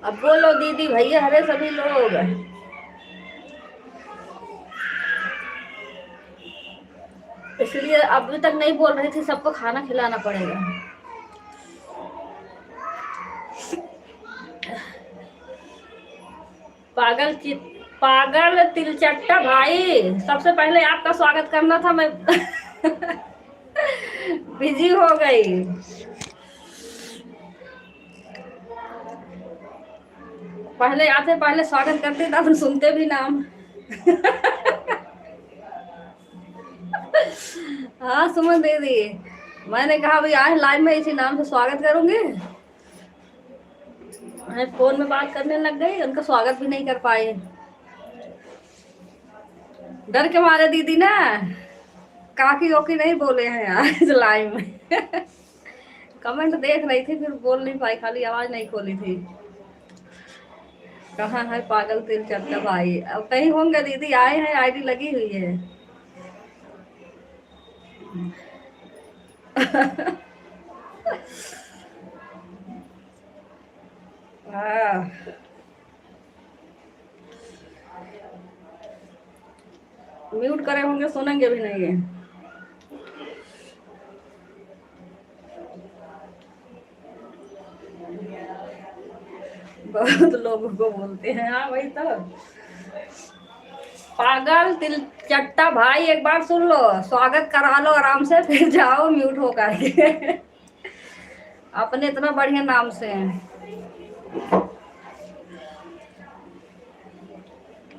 अब बोलो दीदी भैया हरे सभी लोग। इसलिए अभी तक नहीं बोल रही थी, सबको खाना खिलाना पड़ेगा। पागल पागल तिलचट्टा भाई, सबसे पहले आपका स्वागत करना था, मैं बिजी हो गई। पहले आते, पहले स्वागत करते तो अपन सुनते भी नाम। हाँ सुमन दीदी, मैंने कहा भाई आज लाइव में इसी नाम से स्वागत करूंगी। मैं फोन में बात करने लग गई, उनका स्वागत भी नहीं कर पाए, डर के मारे दीदी ना काकी ओकी नहीं बोले हैं आज लाइव में। कमेंट देख रही थी, फिर बोल नहीं पाई, खाली आवाज नहीं खोली थी। कहाँ है पागल तिल चट्टा भाई? अब कहीं होंगे दीदी, आए हैं, आईडी लगी हुई है। हाँ, म्यूट करे होंगे, सुनेंगे भी नहीं है। बहुत लोगों को बोलते हैं, हाँ वही तो। पागल तिल चट्टा भाई, एक बार सुन लो, स्वागत करा लो आराम से, फिर जाओ म्यूट हो करके। अपने इतना बढ़िया नाम से हैं।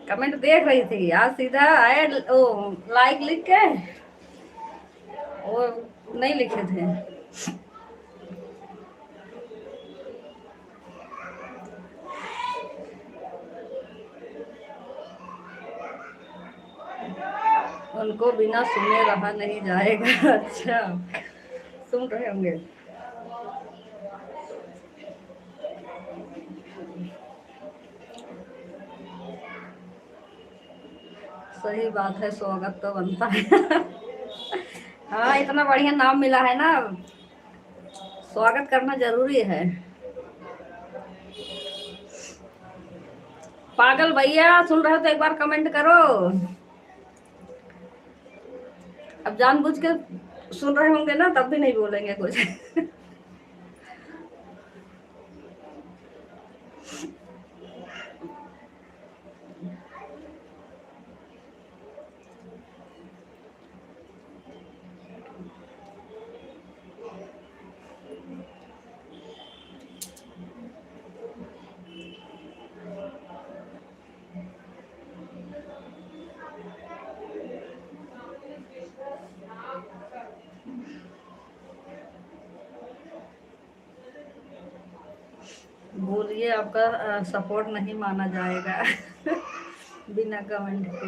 कमेंट देख रही थी, आज सीधा आए ओ लाइक लिख के, वो नहीं लिखे थे। उनको बिना सुने रहा नहीं जाएगा। अच्छा, सुन रहे होंगे। सही बात है, स्वागत तो बनता है। हाँ, इतना बढ़िया नाम मिला है ना, स्वागत करना जरूरी है। पागल भैया सुन रहे हो तो एक बार कमेंट करो। अब जानबूझ के सुन रहे होंगे ना, तब भी नहीं बोलेंगे कुछ। बोलिए, आपका सपोर्ट नहीं माना जाएगा। बिना कमेंट के।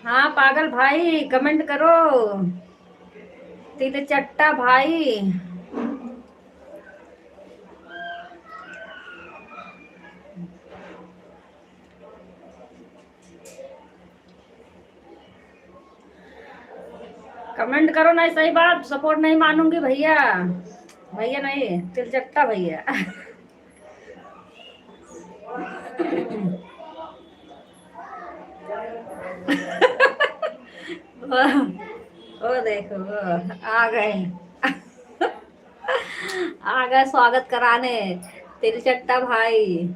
हाँ पागल भाई, कमेंट करो। तिल चट्टा भाई, कमेंट करो ना, सही बात, सपोर्ट नहीं मानूंगी भैया। भैया नहीं, तिलचट्टा भैया। वो देखो, वो आ गए। आ गए स्वागत कराने, तिलचट्टा भाई।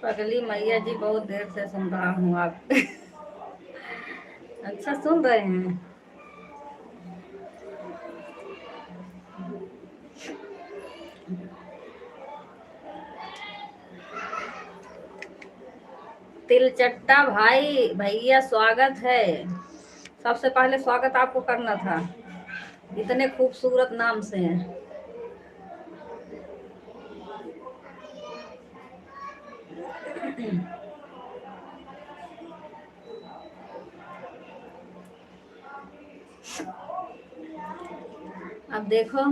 पगली मैया जी, बहुत देर से सुन रहा हूँ आप। अच्छा सुन रहे हैं। तिलचट्टा भाई भैया, स्वागत है। सबसे पहले स्वागत आपको करना था, इतने खूबसूरत नाम से हैं। अब देखो,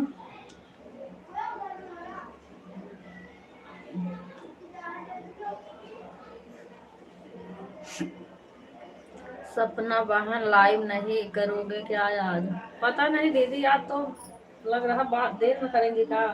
सपना बहन लाइव नहीं करोगे क्या आज? पता नहीं दीदी, आज तो लग रहा बात देर में करेंगे क्या?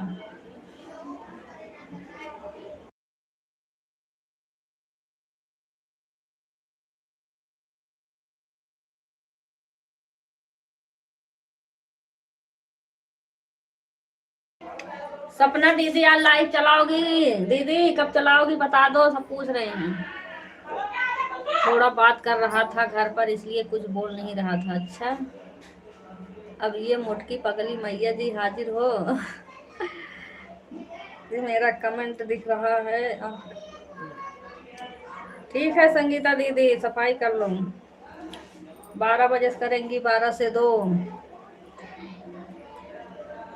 सपना दीदी आज लाइव चलाओगी? दीदी कब चलाओगी बता दो, सब पूछ रहे हैं। थोड़ा बात कर रहा था घर पर, इसलिए कुछ बोल नहीं रहा था। अच्छा, अब ये मोटकी पगली मैया जी हाजिर हो। ये मेरा कमेंट दिख रहा है। ठीक है संगीता दीदी, सफाई कर लो। 12 बजे से करेंगी, 12 से 2।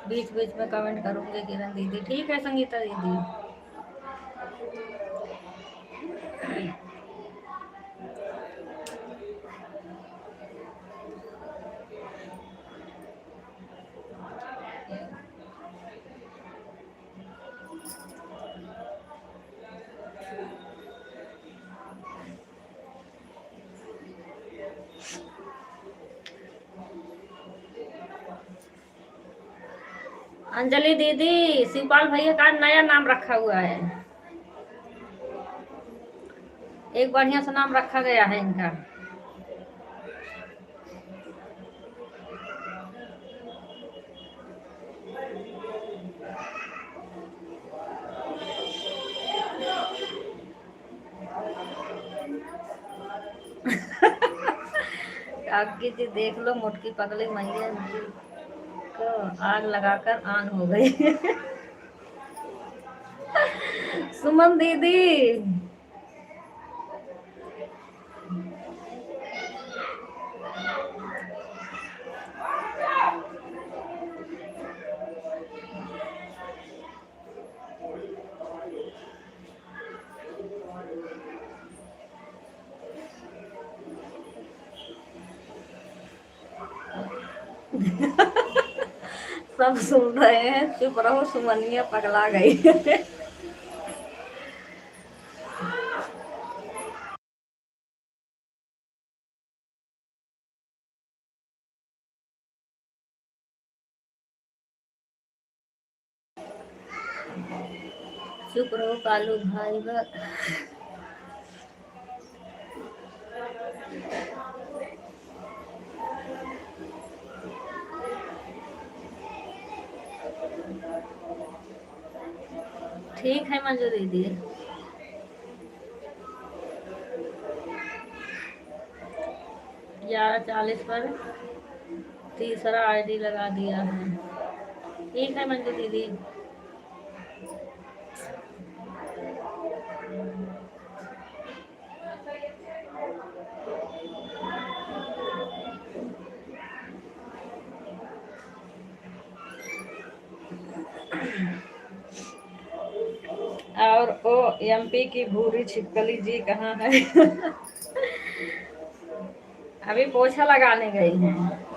बीच बीच में कमेंट करूंगी किरण दीदी। ठीक है संगीता दीदी। अंजलि दीदी, शिवपाल भैया का नया नाम रखा हुआ है, एक बढ़िया सा नाम रखा गया है इनका। काकी जी देख लो, मोटकी पगली मैया जी को आग लगाकर आन हो गई। सुमन दीदी, सब सुन रहे हैं, चुप रहो, सुमनिया पगला गई। चुप रहो कालू भाई। ठीक है मंजू दीदी। 11:40 पर तीसरा आईडी लगा दिया है। ठीक है मंजू दीदी। और ओ एमपी की भूरी छिपकली जी कहाँ है? अभी पोछा लगाने गई हैं।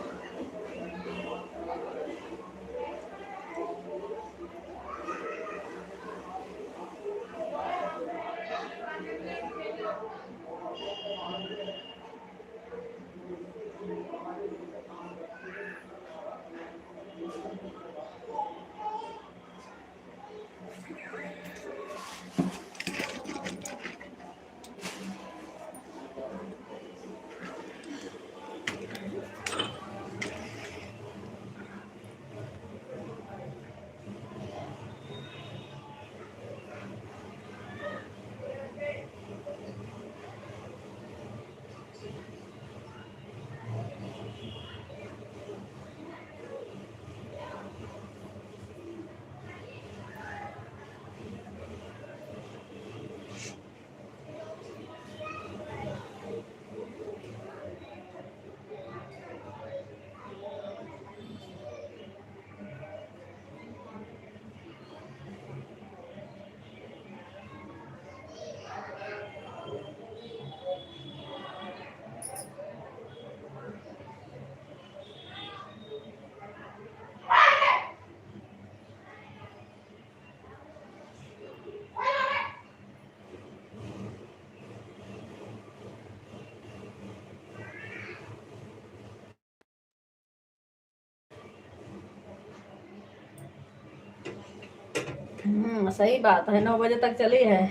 सही बात है, 9 बजे तक चली है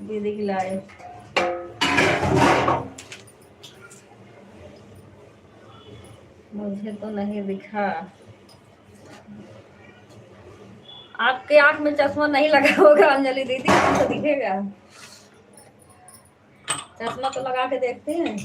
दीदी की लाइव। मुझे तो नहीं दिखा। आपके आंख में चश्मा नहीं लगा होगा अंजलि दीदी, तो दिखेगा। चश्मा तो लगा के देखते हैं।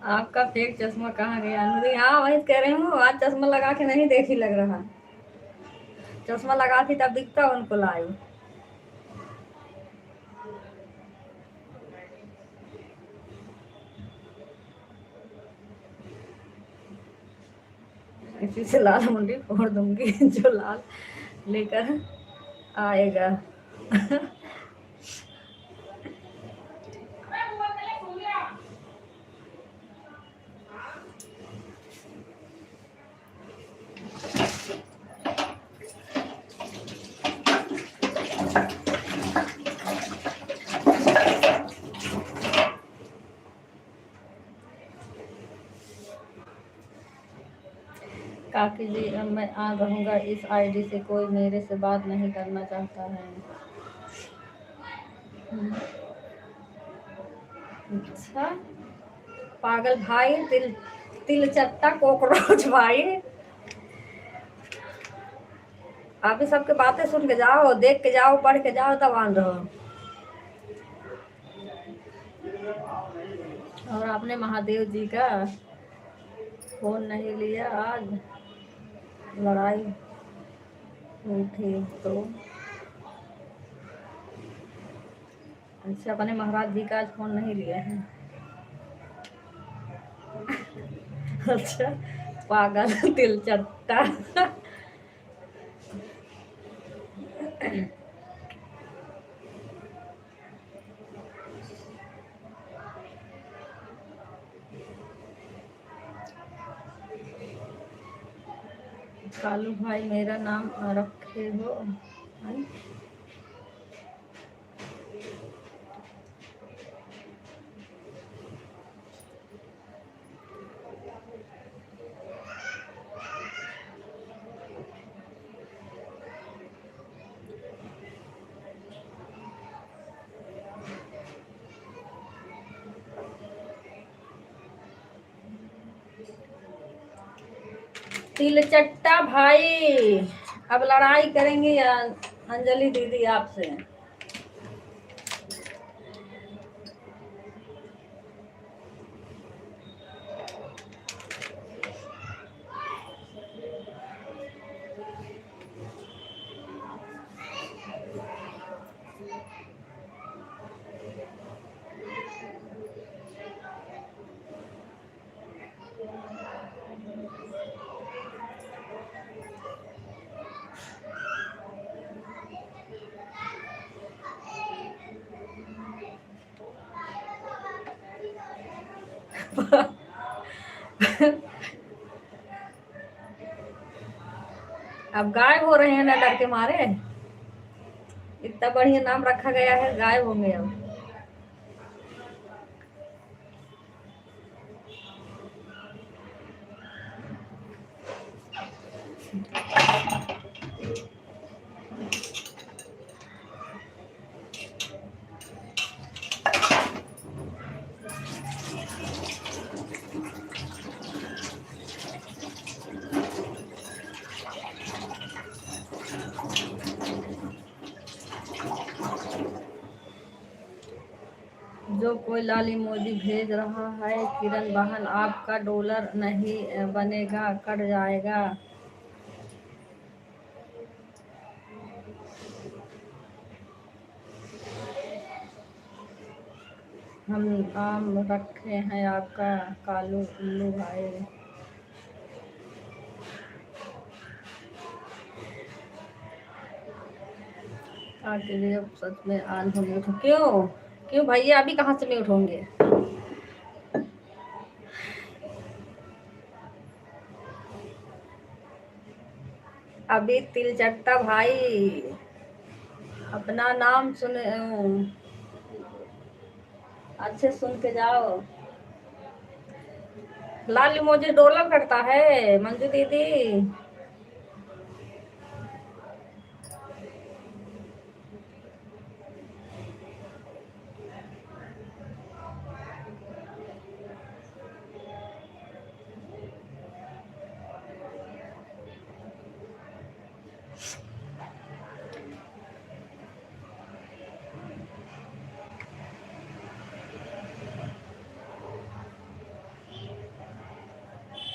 आपका फेक चश्मा कहाँ गया अनुदी? हाँ वही कह रही हूँ, आज चश्मा लगा के नहीं देखी लग रहा। चश्मा लगा थी तब दिखता उनको लाइव। इसी से लाल मुंडी फोड़ दूंगी जो लाल लेकर आएगा। काकी जी अब मैं आ रहूँगा इस आईडी से, कोई मेरे से बात नहीं करना चाहता है। अच्छा पागल भाई, तिल चट्टा कॉकरोच भाई, आप भी सबके बातें सुन के जाओ, देख के जाओ, पढ़ के जाओ, तब आन रहो। और आपने महादेव जी का फोन नहीं लिया, आज लड़ाई उठी तो। अच्छा अपने महाराज जी का आज फोन नहीं लिया है। अच्छा पागल तिल चट्टा। कालू भाई मेरा नाम रखे हो? तिल चट्टा भाई अब लड़ाई करेंगे अंजलि दीदी आपसे। अब गायब हो रहे हैं ना डर के मारे, इतना बढ़िया नाम रखा गया है, गायब होंगे अब। लो कोई लाल इमोजी भेज रहा है। किरण बहन आपका डॉलर नहीं बनेगा, कट जाएगा। हम आम रखे हैं आपका कालू उल्लू भाई। आके लिए अब सच में ऑन होंगे तो क्यों क्यों भैया अभी कहाँ से म्यूट होंगे? अभी तिलचट्टा भाई अपना नाम सुने अच्छे सुन के जाओ। लाल इमोजी डॉलर करता है मंजू दीदी।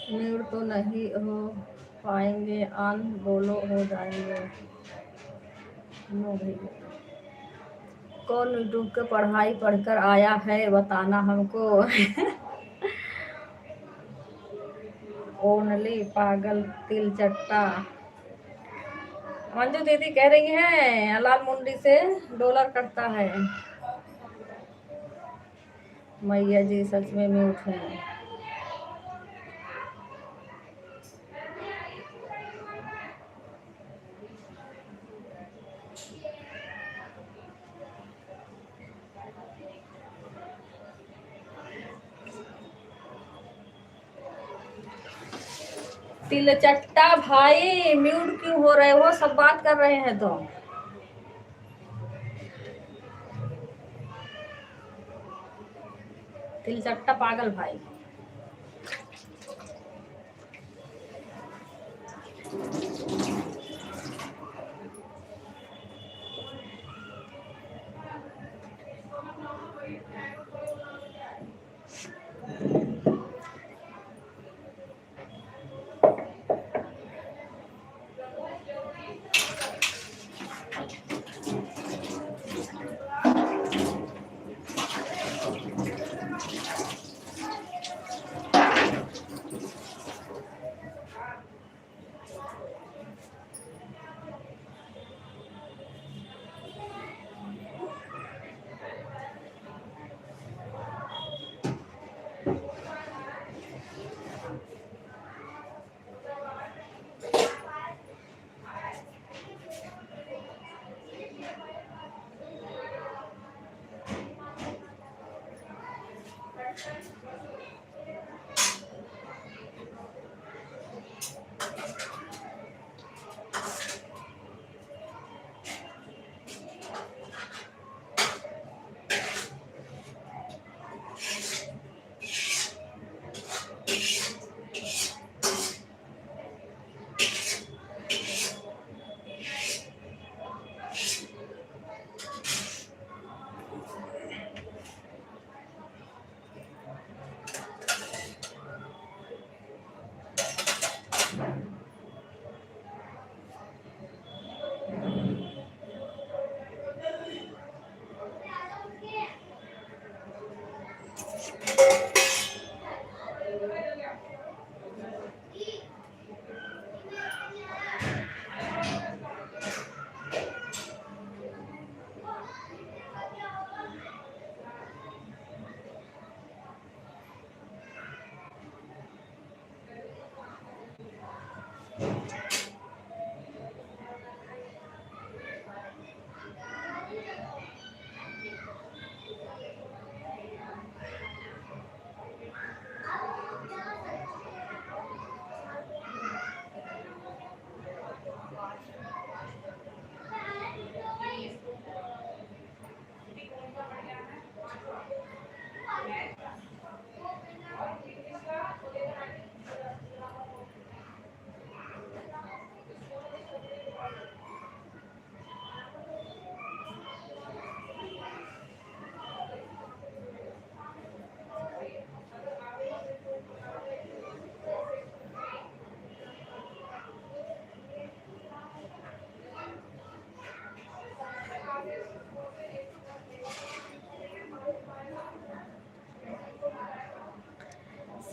म्यूट तो नहीं हो पाएंगे, ऑन बोलो हो जाएंगे। नो भैया कौन यूट्यूब के पढ़ाई पढ़कर आया है बताना हमको। ओनली पागल तिलचट्टा। मंजू दीदी कह रही हैं लाल मुंडी से डॉलर करता है। मैया जी सच में म्यूट है। तिलचट्टा भाई म्यूट क्यों हो रहे हो? सब बात कर रहे हैं तो। तिलचट्टा पागल भाई।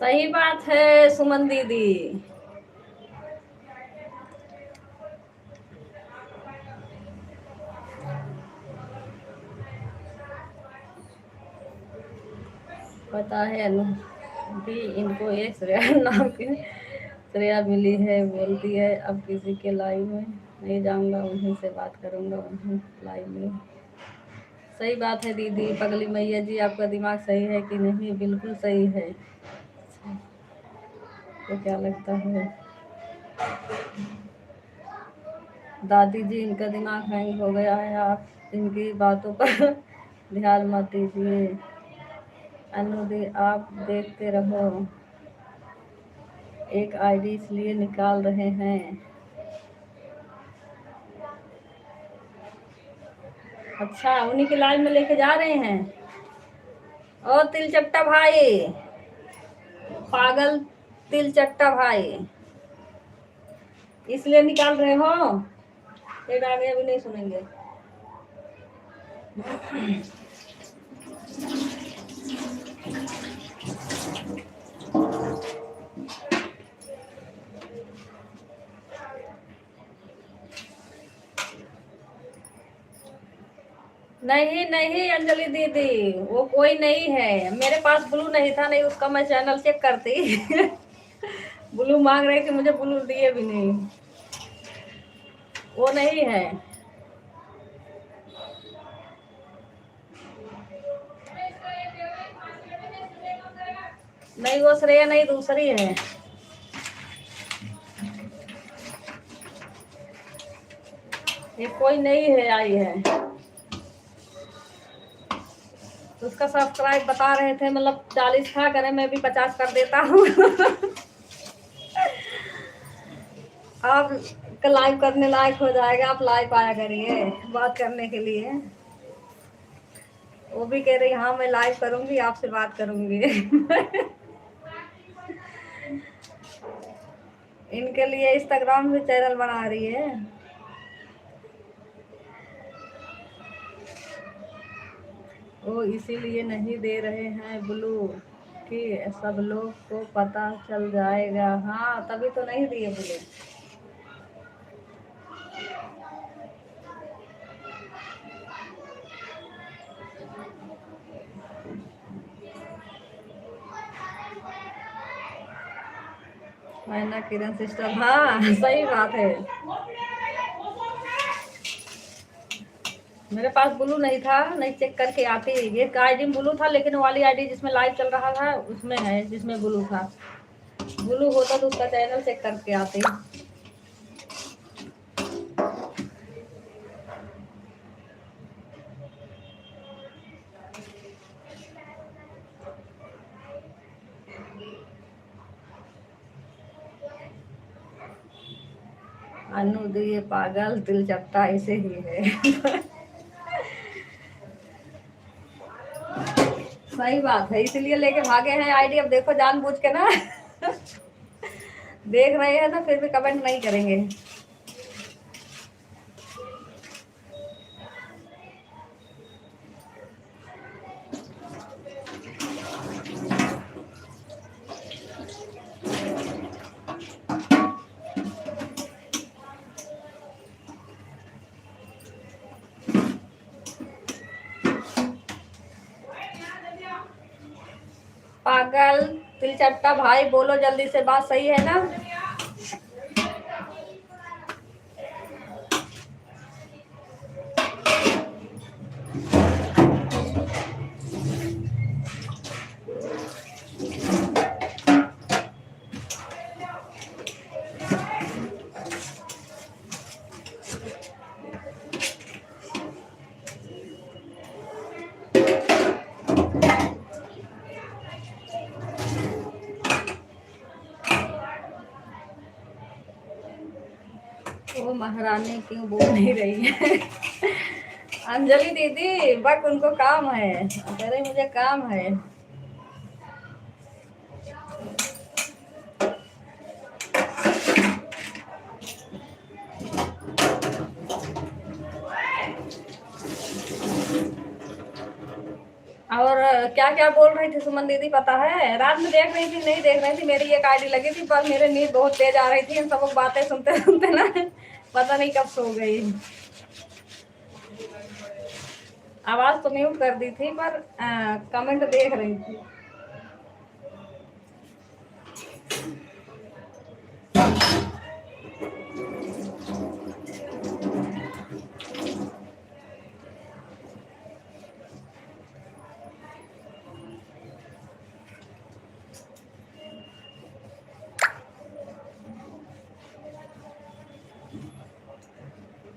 सही बात है सुमन दीदी। पता है अनु भी इनको एक श्रेया नाम की श्रेया मिली है, बोलती है अब किसी के लाइव में नहीं जाऊंगा, उन्हीं से बात करूंगा, उन्हीं लाइव में। सही बात है दीदी। पगली मैया जी आपका दिमाग सही है कि नहीं? बिल्कुल सही है। तो क्या लगता है दादी जी इनका दिमाग हैंग हो गया है, आप इनकी बातों पर ध्यान मत दीजिए। अनुदी आप देखते रहो, एक आईडी इसलिए निकाल रहे हैं। अच्छा उन्हीं के लाइन में लेके जा रहे हैं। और तिलचट्टा भाई, पागल तिलचट्टा भाई, इसलिए निकाल रहे हो? फिर आगे अभी नहीं सुनेंगे। नहीं नहीं अंजलि दीदी, वो कोई नहीं है। मेरे पास ब्लू नहीं था, नहीं उसका मैं चैनल चेक करती। ब्लू मांग रहे थे मुझे, ब्लू दिए भी नहीं। वो नहीं है। नहीं वो श्रेया नहीं, दूसरी है। ये कोई नहीं है, आई है। तो उसका सब्सक्राइब बता रहे थे, मतलब 40 था, करे मैं भी 50 कर देता हूँ। आप लाइव करने लायक हो जाएगा, आप लाइव आया करिए बात करने के लिए। वो भी कह रही हाँ मैं लाइव करूंगी, आपसे बात करूंगी। इनके लिए इंस्टाग्राम भी चैनल बना रही है। वो इसीलिए नहीं दे रहे हैं ब्लू कि सब लोग को पता चल जाएगा। हाँ तभी तो नहीं दिए ब्लू। मैना किरण सिस्टर, हाँ सही बात है। मेरे पास ब्लू नहीं था, नहीं चेक करके आती। ये आईडी में ब्लू था, लेकिन वाली आईडी जिसमें लाइव चल रहा था उसमें है, जिसमें ब्लू था। ब्लू होता तो उसका चैनल चेक करके आती। अनु ये पागल दिलचट्टा ऐसे ही है। सही बात है, इसलिए लेके भागे हैं आईडी। अब देखो जानबूझ के ना। देख रहे हैं ना, फिर भी कमेंट नहीं करेंगे। पागल तिलचट्टा भाई बोलो जल्दी से, बात सही है ना? वो महारानी क्यों बोल नहीं रही है? अंजलि दीदी बस उनको काम है, कह रही मुझे काम है। और क्या क्या बोल रही थी सुमन दीदी पता है? रात में देख रही थी, नहीं देख रही थी, मेरी एक आईडी लगी थी, पर मेरे नींद बहुत तेज आ रही थी, इन सब बातें सुनते सुनते ना पता नहीं कब सो गई। आवाज तो म्यूट कर दी थी, पर कमेंट देख रही थी।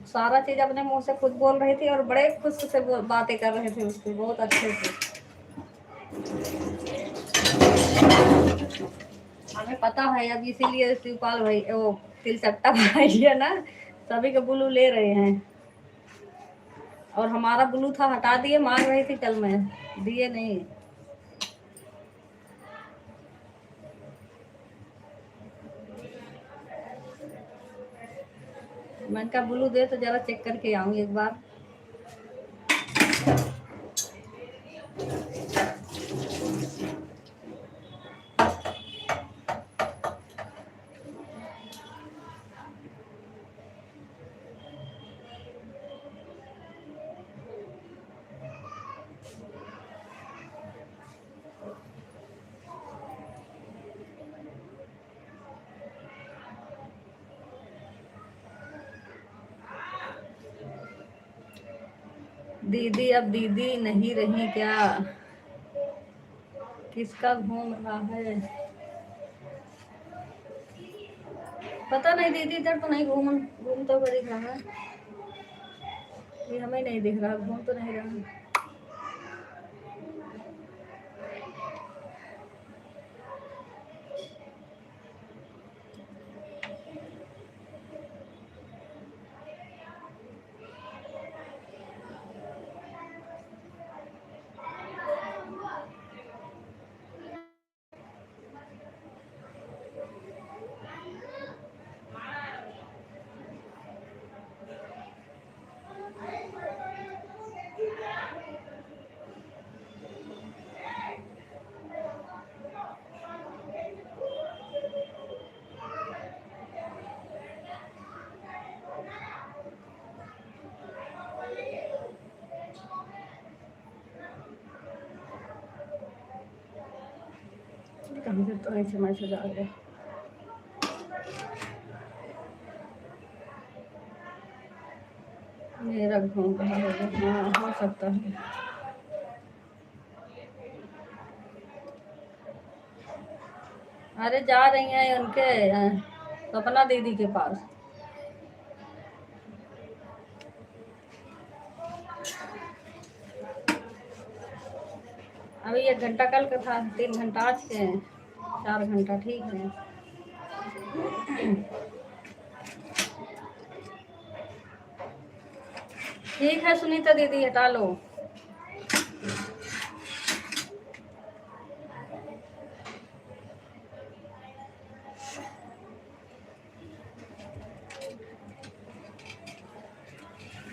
सारा चीज अपने मुंह से खुद बोल रही थी और बड़े खुश से बातें कर रहे थे उससे, बहुत अच्छे से। हमें पता है अब, इसीलिए शिवपाल भाई वो तिलचट्टा भाई है ना, सभी के ब्लू ले रहे हैं। और हमारा ब्लू था हटा दिए, मांग रही थी कल मैं, दिए नहीं। मैंने कहा ब्लू दे तो जरा चेक करके आऊँ एक बार। दीदी अब दीदी नहीं रही क्या? किसका घूम रहा है पता नहीं दीदी, इधर तो नहीं घूम तो दिख रहा है, ये हमें नहीं दिख रहा, घूम तो नहीं रहा। कभी तो ऐसे मैसेज आ गए। मेरा घूम रहा है, हाँ हो सकता है। अरे जा रही हैं उनके सपना दीदी के पास। अभी 1 घंटा कल का था, 3 घंटा आज के, 4 घंटा ठीक है। ठीक है सुनीता दीदी, हटा लो।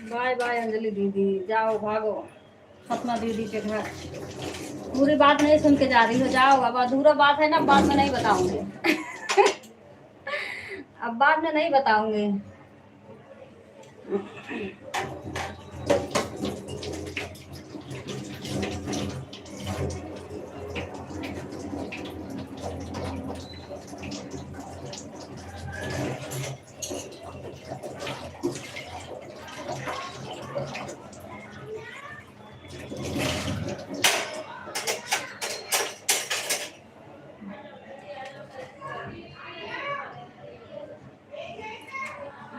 बाय बाय अंजलि दीदी, जाओ भागो सपना दीदी के घर। पूरी बात नहीं सुन के जा रही हो, जाओ। अब अधूरा बात है ना, बाद में नहीं बताऊंगी अब बाद में नहीं बताऊंगी।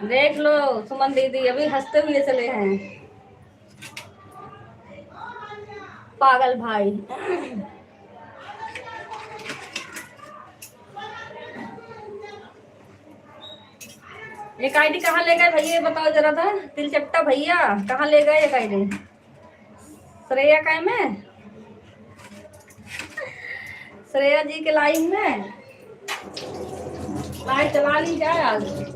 देख लो सुमन दीदी अभी हंसते हुए चले हैं, पागल भाई। एक आईडी कहाँ ले गए भैया, बताओ जरा था। तिलचट्टा भैया कहाँ ले गए एक आईडी? श्रेया का में, श्रेया जी के लाइन में लाइट चला ली जाए आज।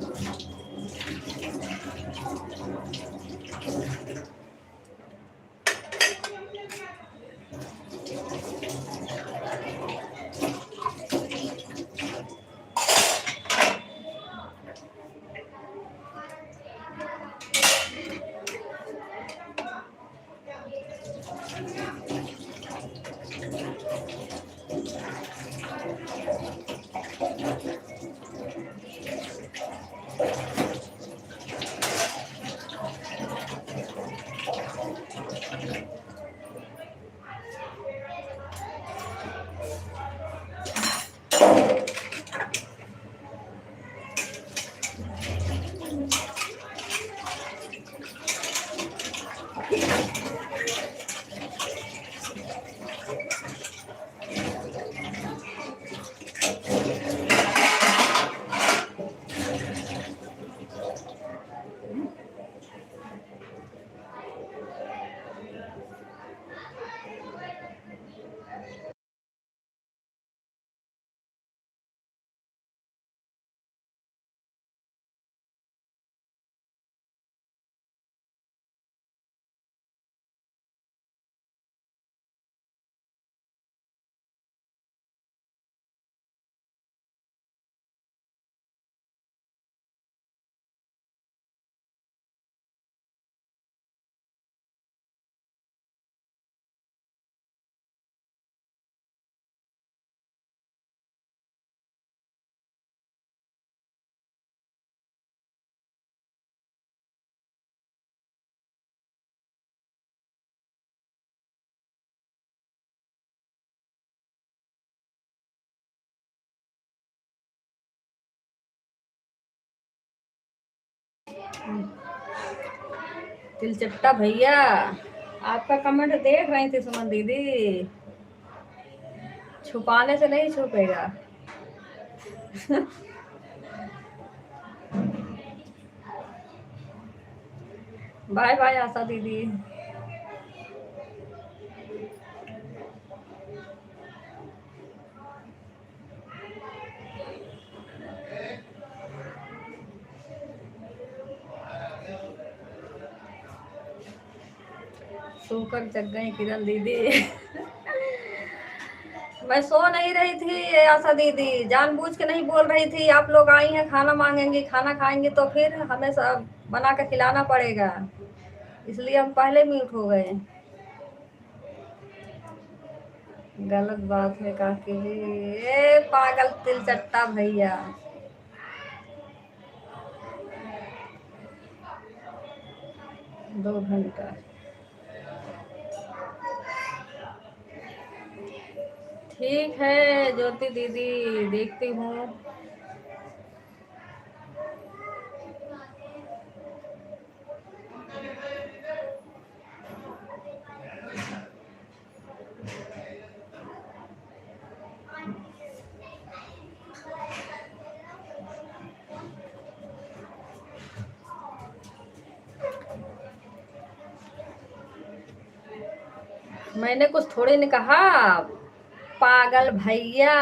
तिलचट्टा भैया, आपका कमेंट देख रही थी सुमन दीदी, छुपाने से नहीं छुपेगा। बाय बाय आशा दीदी। सोकर जग गई किरण दीदी। मैं सो नहीं रही थी आशा दीदी, जानबूझ के नहीं बोल रही थी। आप लोग आई हैं, खाना मांगेंगी, खाना खाएंगी तो फिर हमें सब बना के खिलाना पड़ेगा, इसलिए हम पहले म्यूट हो गए। गलत बात है काकी जी। ए पागल तिलचट्टा भैया, 2 घंटा। ठीक है ज्योति दीदी, देखती हूँ। मैंने कुछ थोड़ी ने कहा, पागल भैया।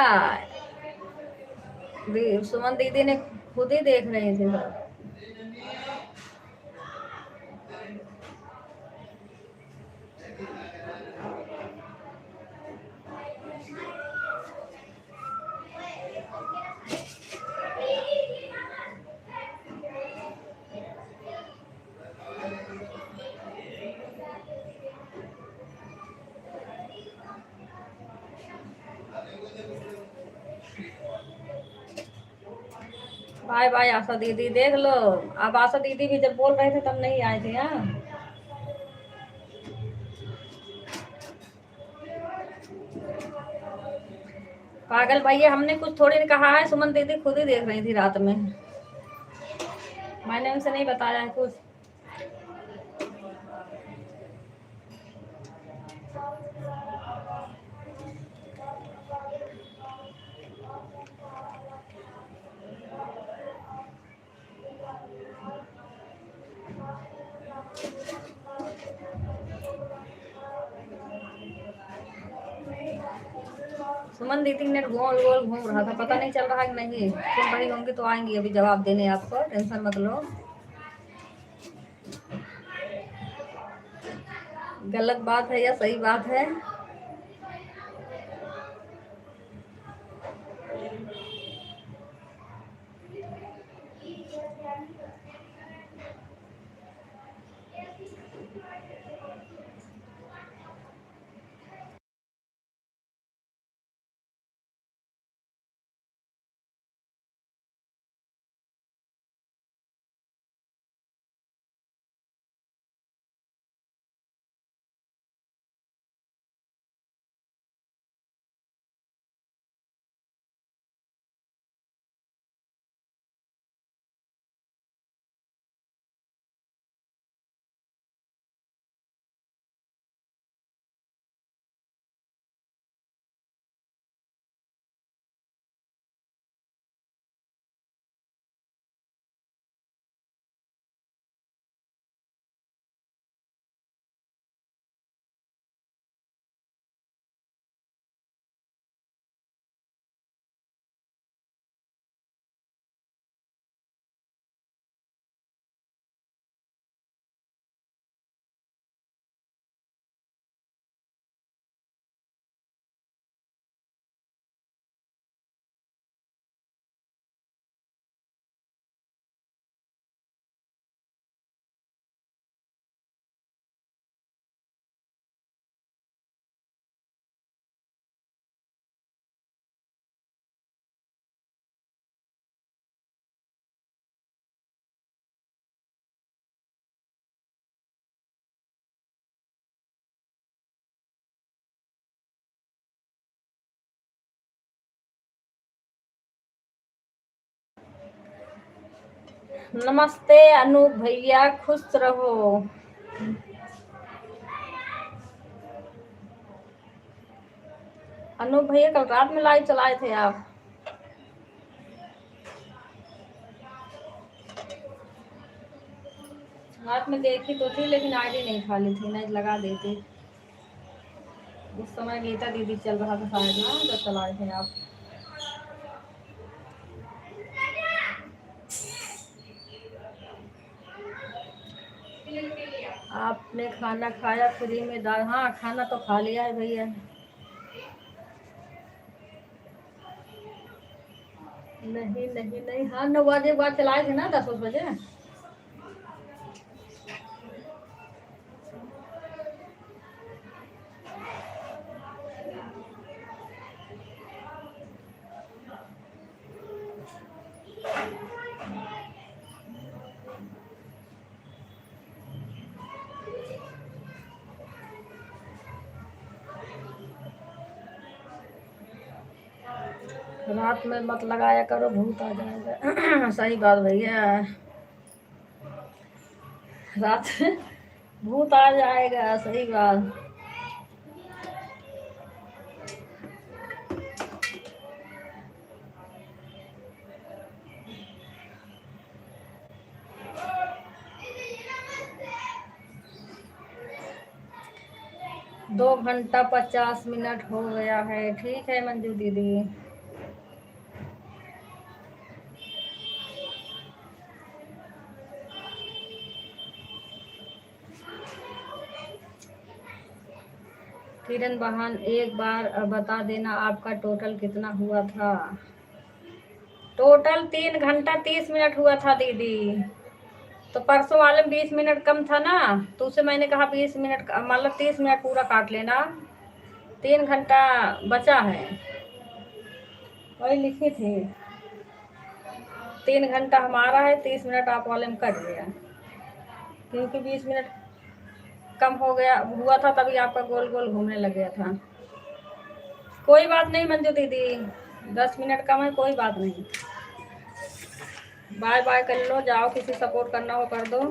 सुमन दीदी ने खुद ही देख रहे थे सब। बाय बाय आशा दीदी, देख लो। अब आशा दीदी भी जब बोल रहे थे तब नहीं आए थे। हाँ, पागल भैया, हमने कुछ थोड़ी ने कहा है, सुमन दीदी खुद ही देख रही थी रात में, मैंने उनसे नहीं बताया है कुछ। सुमन दीदी ने गोल गोल घूम रहा था, पता नहीं चल रहा कि नहीं। सुन रही होंगी तो आएंगी अभी जवाब देने आपको, टेंशन मत लो। गलत बात है या सही बात है? नमस्ते अनूप भैया, खुश रहो। अनूप भैया कल रात में लाइव चलाए थे आप। रात में देखी तो थी लेकिन आईडी नहीं खाली थी, नहीं लगा देती। उस समय गीता दीदी चल रहा था शायद ना, जब चलाए थे आप। आपने खाना खाया फ्री में दाल? हाँ खाना तो खा लिया है भैया। नहीं नहीं नहीं, हाँ 9 बजे बाद चलाए थे ना, 10 बजे। 'रात में मत लगाया करो, भूत आ जाएगा'। सही बात भैया, रात में भूत आ जाएगा, सही बात। दो घंटा 50 मिनट हो गया है। ठीक है मंजू दीदी। किरण बहन एक बार बता देना आपका टोटल कितना हुआ था? टोटल 3 घंटा 30 मिनट हुआ था दीदी। तो परसों वाले में 20 मिनट कम था ना, तो उसे मैंने कहा 20 मिनट मतलब 30 मिनट पूरा काट लेना। 3 घंटा बचा है, वही लिखी थी। 3 घंटा हमारा है, 30 मिनट आप वाले में कट गया, क्योंकि 20 मिनट कम हो गया हुआ था, तभी आपका गोल गोल घूमने लग गया था। कोई बात नहीं मंजू दीदी, 10 मिनट कम है, कोई बात नहीं। बाय बाय कर लो, जाओ, किसी सपोर्ट करना हो कर दो।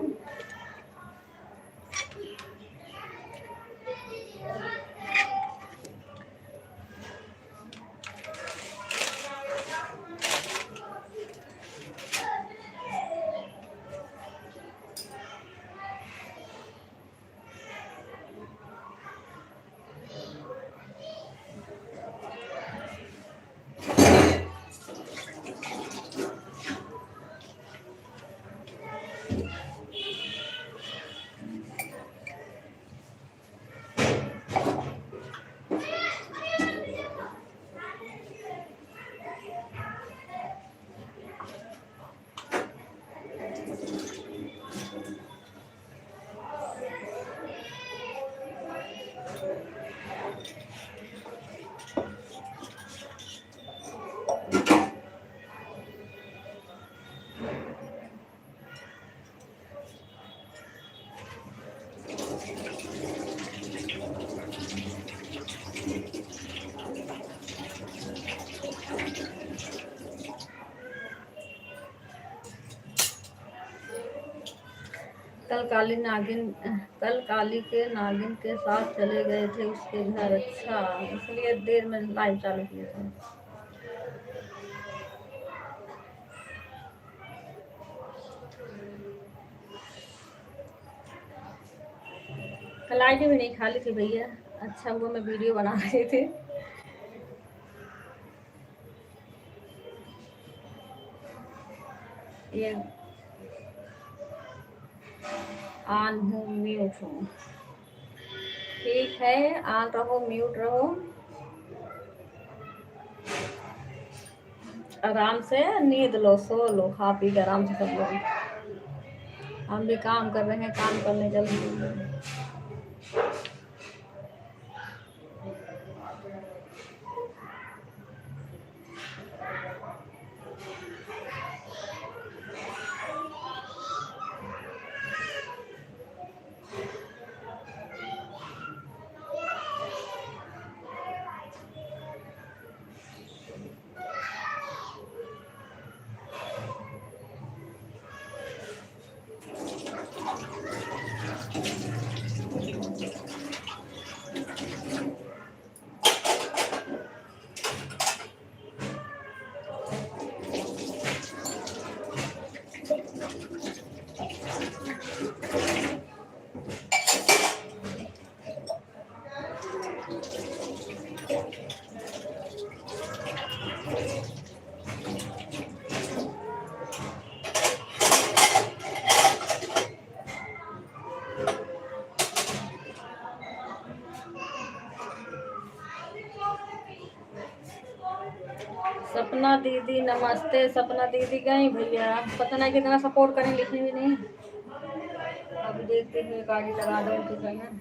कल काली के नागिन के साथ चले गए थे उसके घर। अच्छा, इसलिए देर में लाइव चालू किए थे। कल आईडी भी नहीं खाली थी भैया। अच्छा हुआ मैं वीडियो बना रही थी। ये ऑन हूँ, म्यूट हूँ। ठीक है, ऑन रहो, म्यूट रहो, आराम से नींद लो, सो लो, खा पी के आराम से सब लोग। हम भी काम कर रहे हैं, काम करने चल रहे हैं। सपना दीदी नमस्ते। सपना दीदी गई भैया, पता नहीं कितना सपोर्ट करें, लिखी भी नहीं। अभी देखते हैं, गाड़ी लगा दो उनके संग।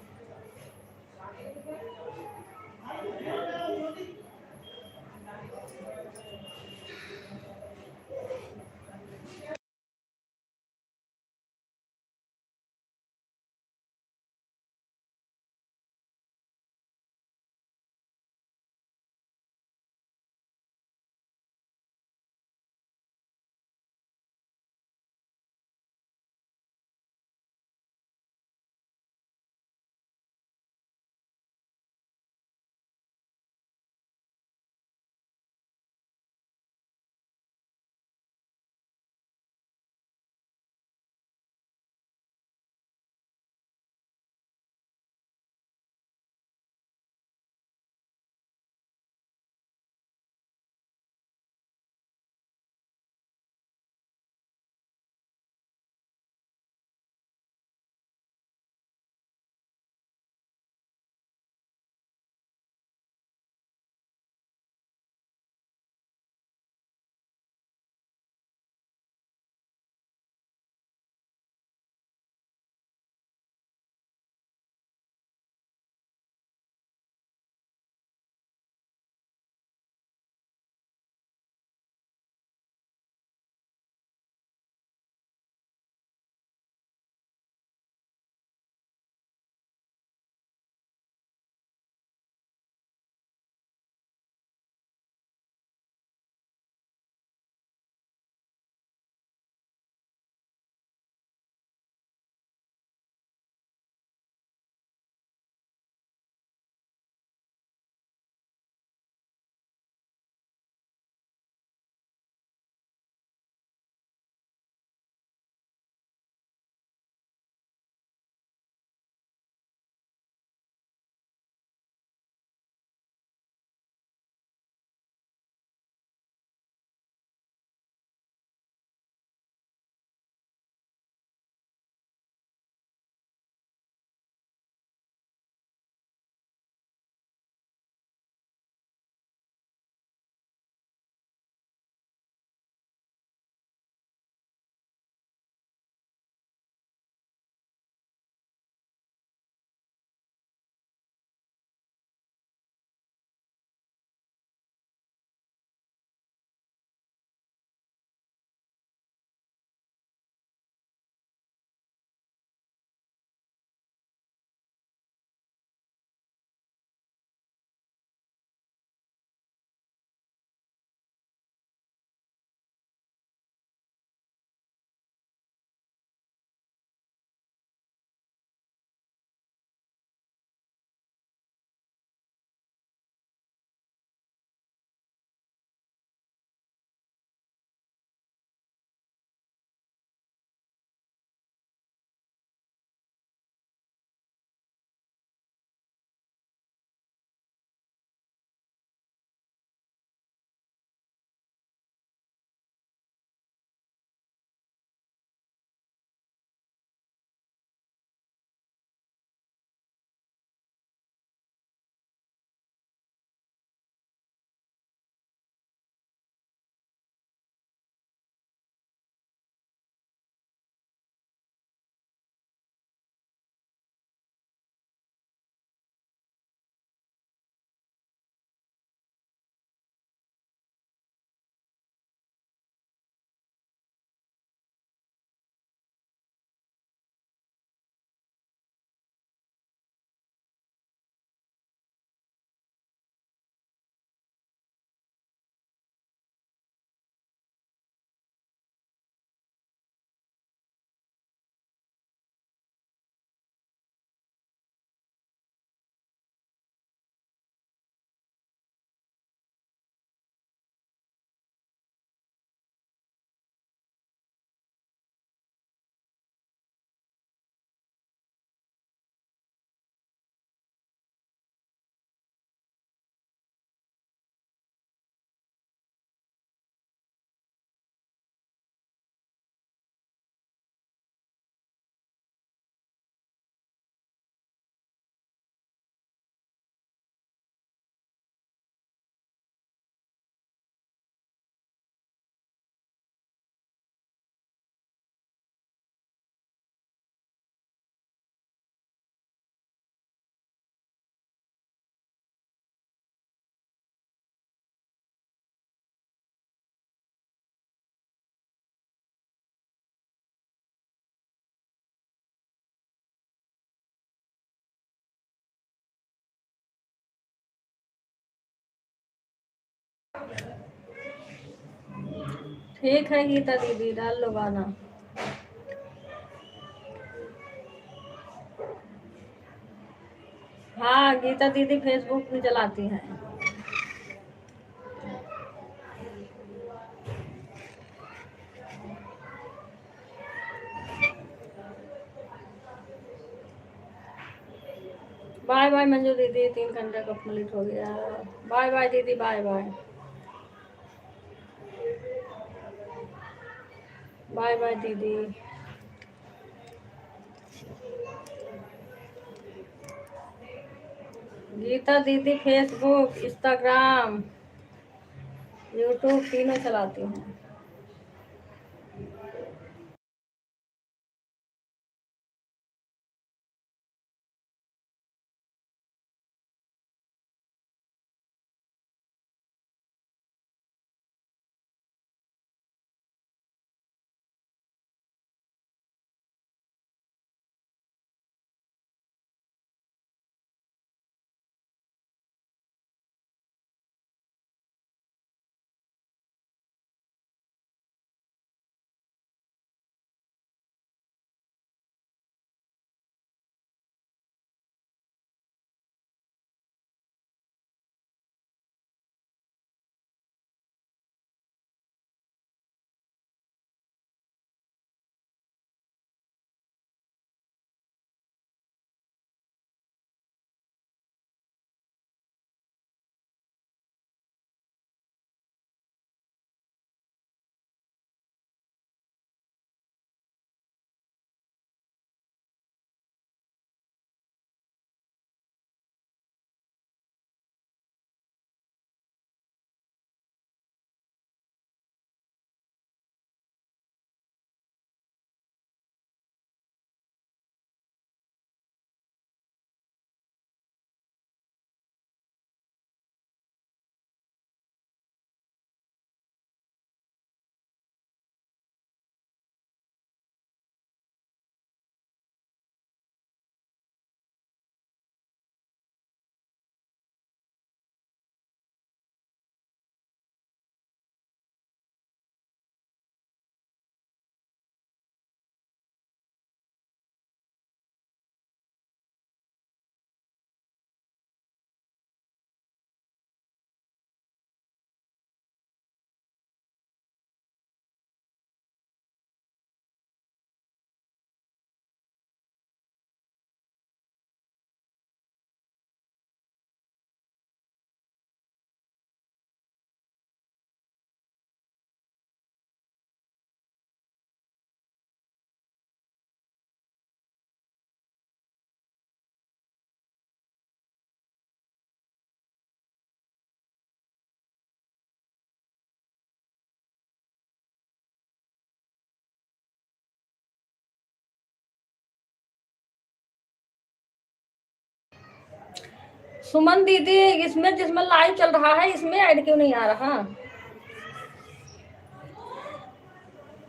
ठीक है गीता दीदी, डाल लो गाना। हाँ गीता दीदी फेसबुक भी चलाती हैं। बाय बाय मंजू दीदी, 3 घंटे कंप्लीट हो गया। बाय बाय दीदी, बाय बाय। बाय बाय दीदी। गीता दीदी फेसबुक, इंस्टाग्राम, यूट्यूब तीनों चलाती हैं। सुमन दीदी, इसमें जिसमें लाइव चल रहा है इसमें ऐड क्यों नहीं आ रहा?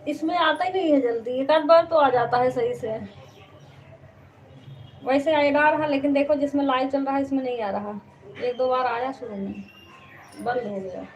इसमें आता ही नहीं है जल्दी, एक आध बार तो आ जाता है सही से। वैसे ऐड आ रहा, लेकिन देखो जिसमें लाइव चल रहा है इसमें नहीं आ रहा। 1-2 बार आया, शुरू में बंद हो गया।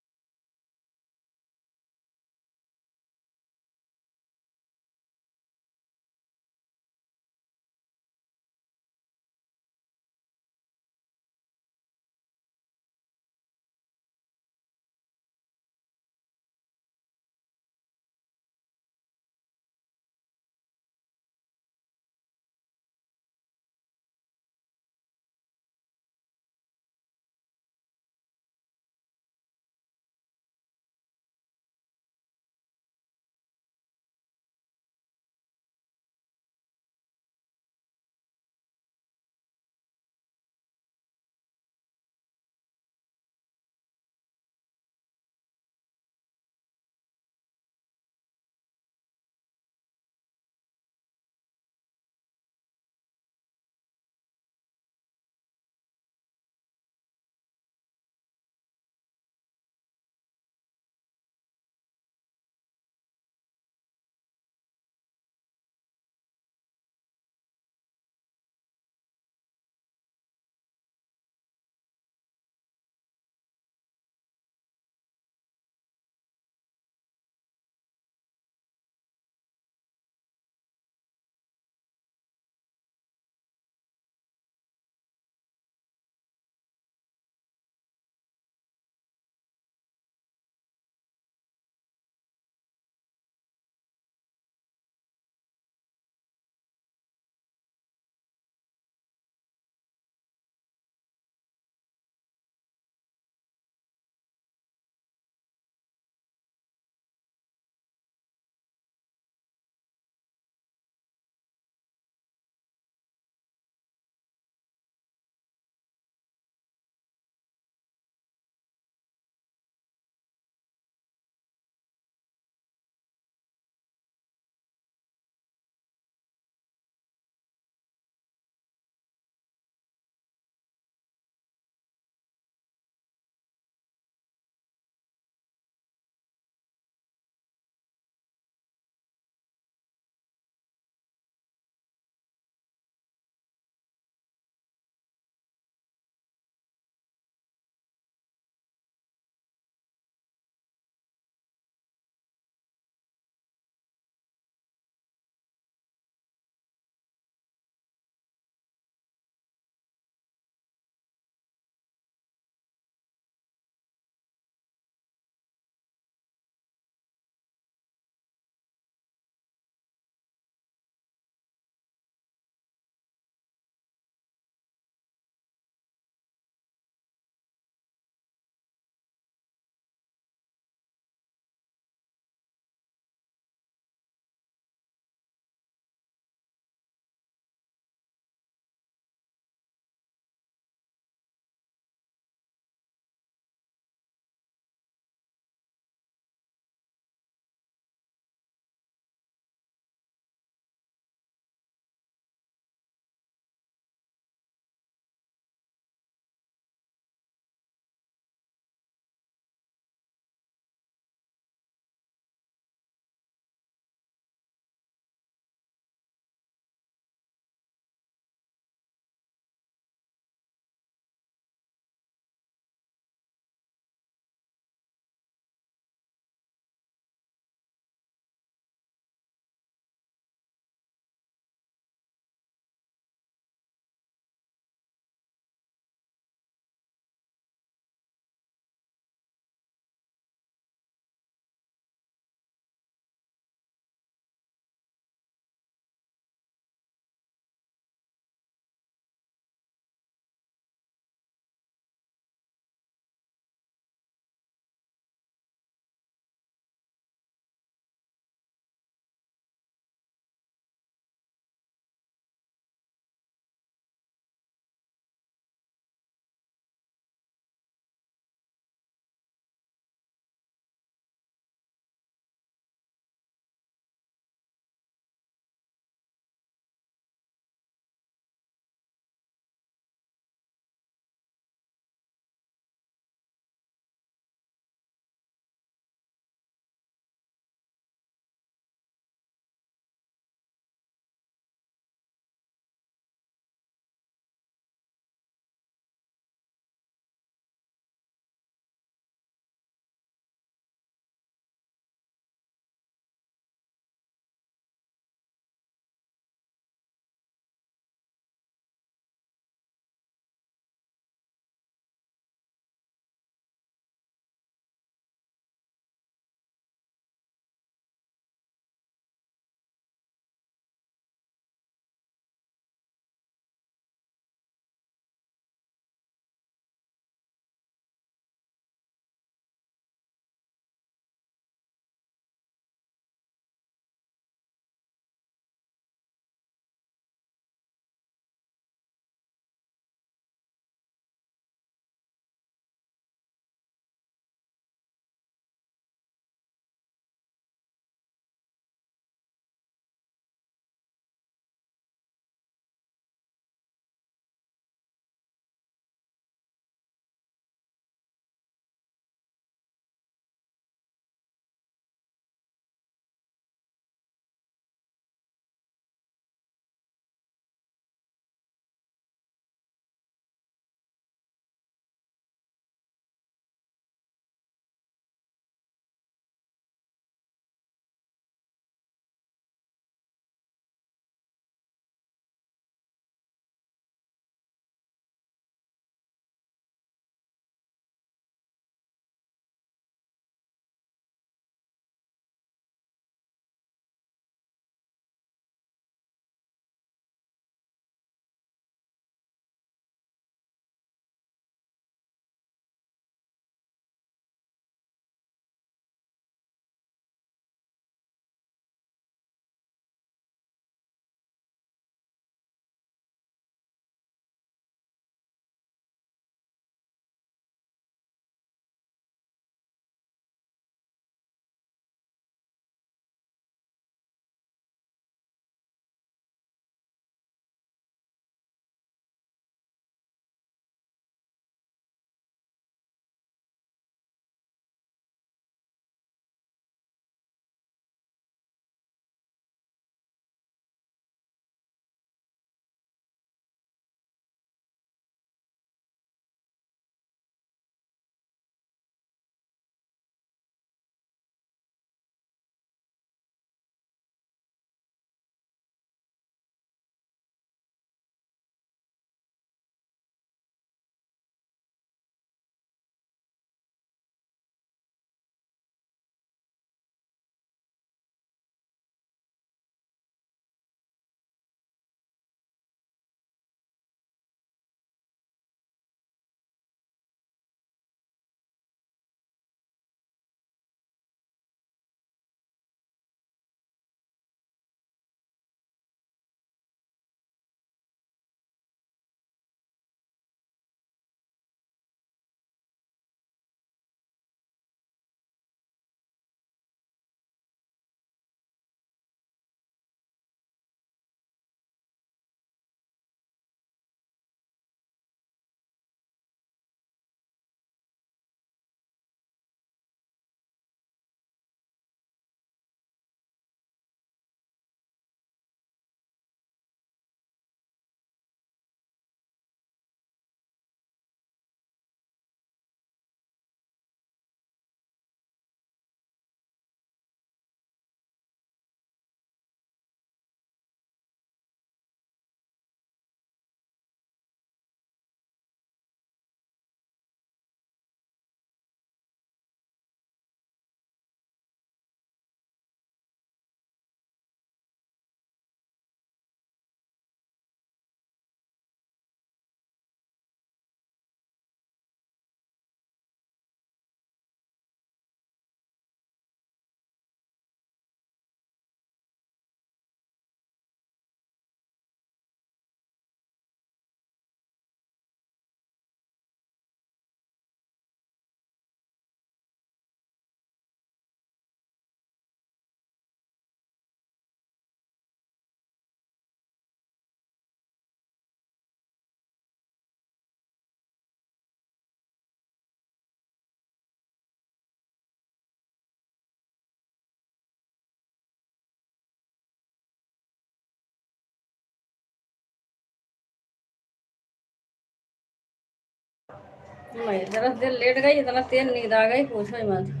मैं जरा देर लेट गई, इतना तेज नींद आ गई पूछो ही मत।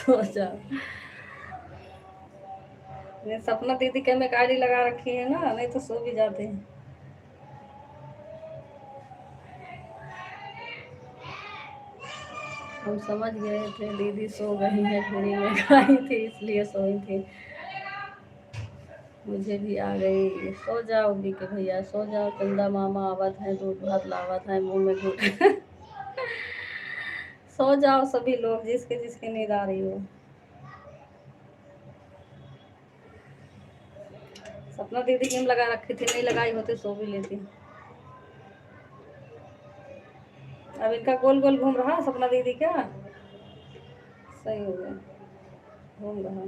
सो जाओ। ये सपना दीदी के में गाड़ी लगा रखी है ना, नहीं तो सो भी जाते हैं। हम समझ गए थे दीदी सो गई है, फ्री में खाई थी इसलिए सोई थी। मुझे भी आ गई। सो जाओ बीके भैया, सो जाओ। चंदा मामा आवत है, दूध भात लावत है, मुंह में घुट सो जाओ सभी लोग, जिसके जिसकी नींद आ रही हो। सपना दीदी गेम लगा रखी थी, नहीं लगाई होती सो भी लेती। अब इनका गोल गोल घूम रहा सपना दीदी का। सही हो गया, घूम रहा।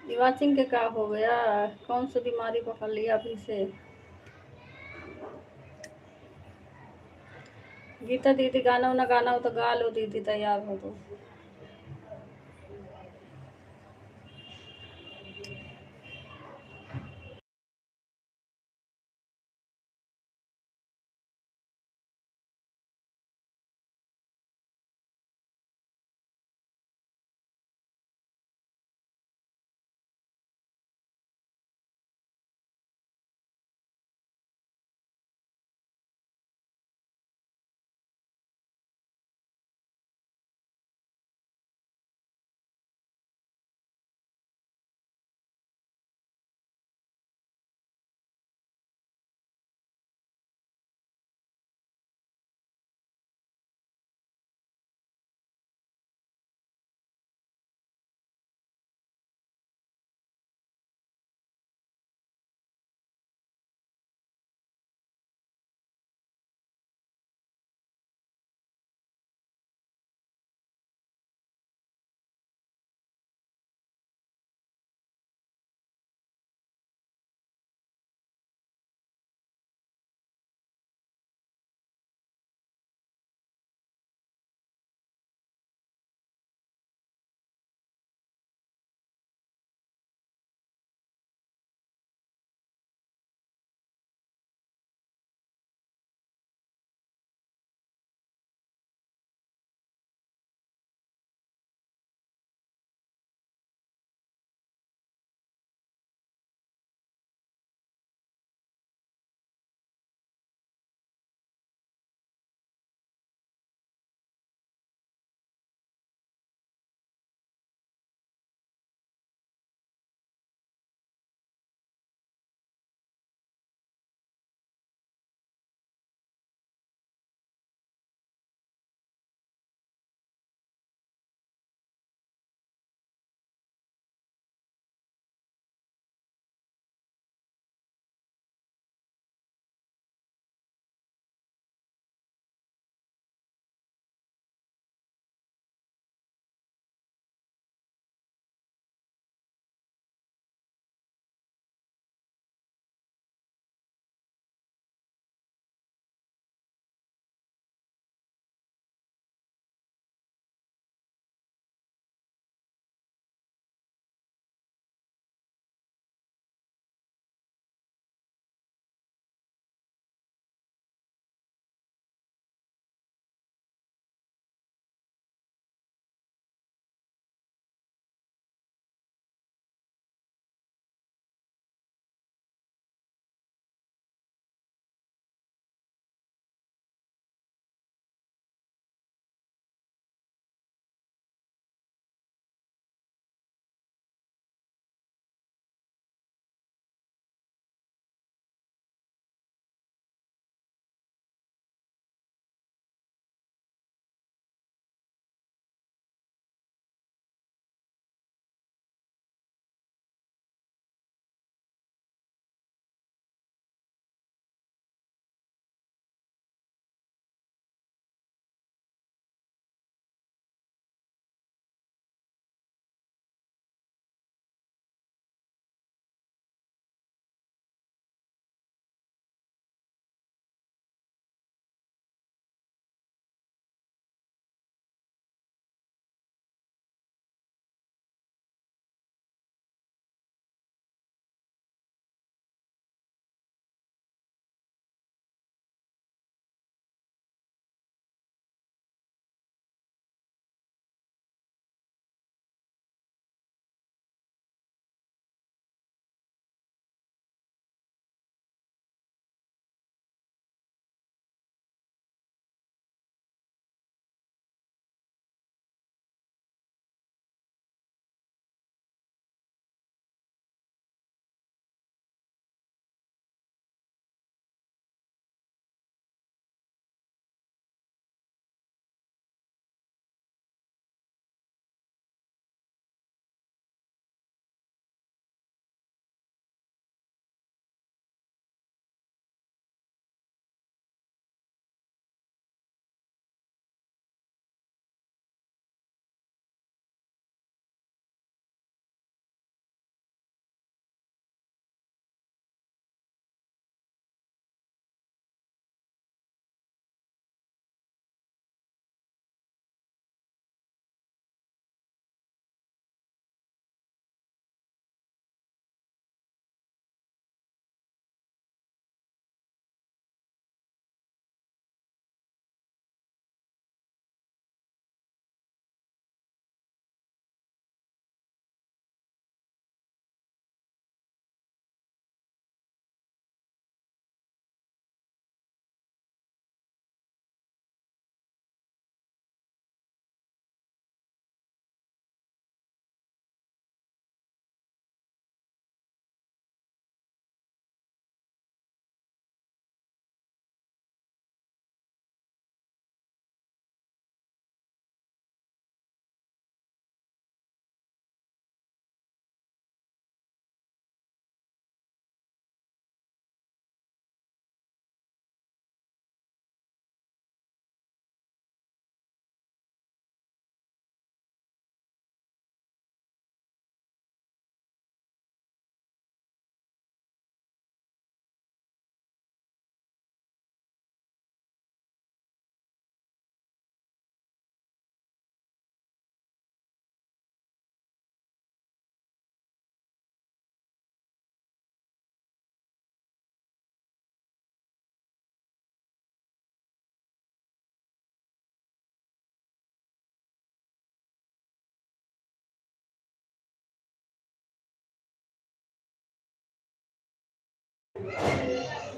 दिवाचिंग के क्या हो गया? कौन सी बीमारी पकड़ लिया अभी से? गीता दीदी गाना वाना गाना हो तो गा लो दीदी, तैयार हो तो।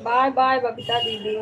बाय बाय बबीता दीदी।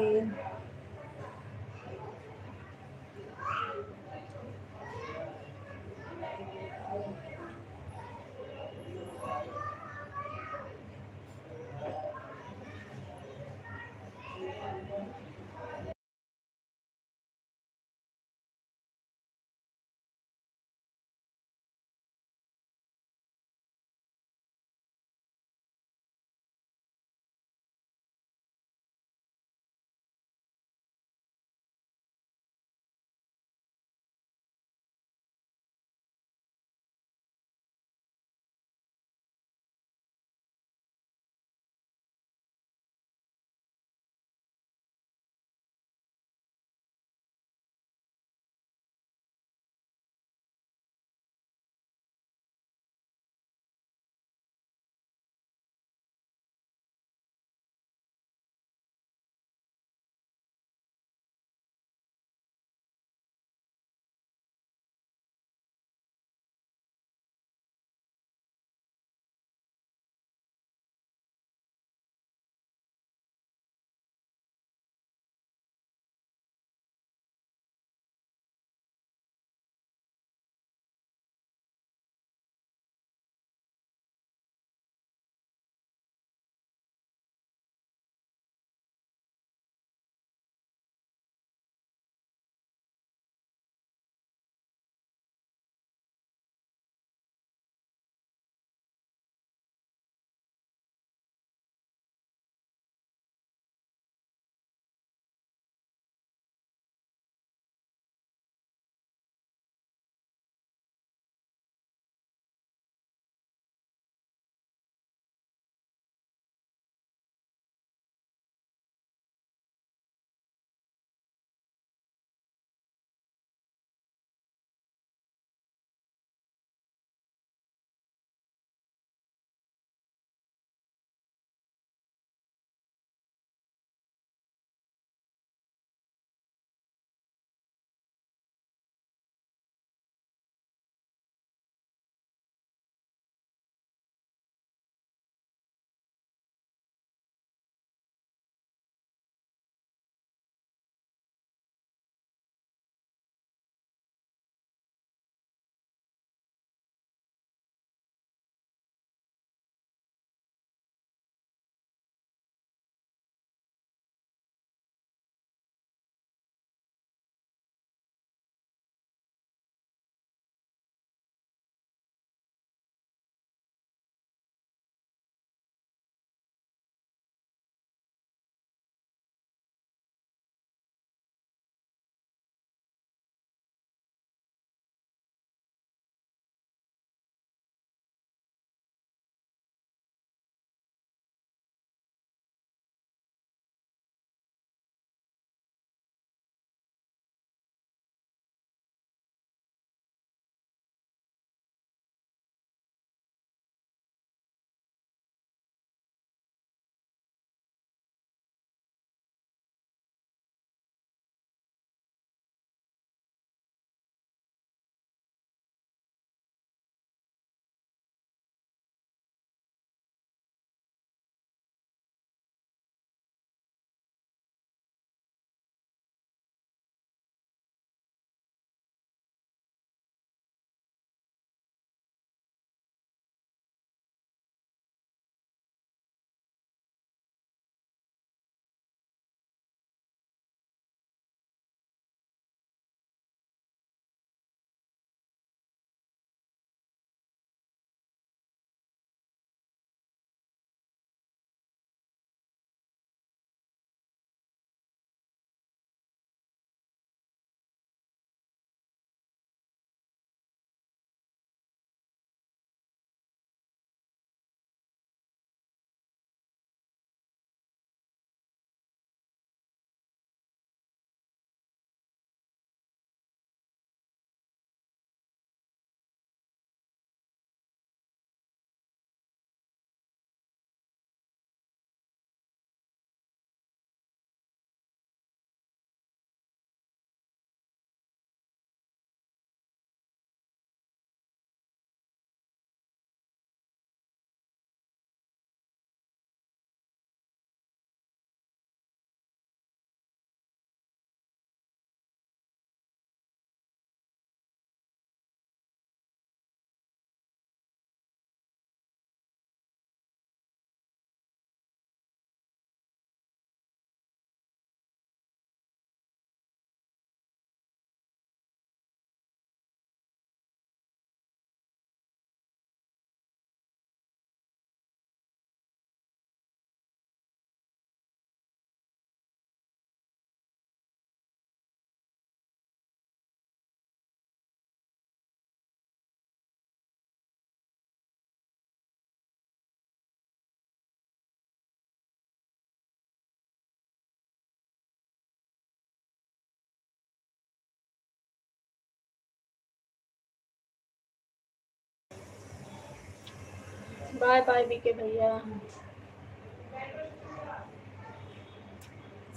बाय बाय बीके भैया।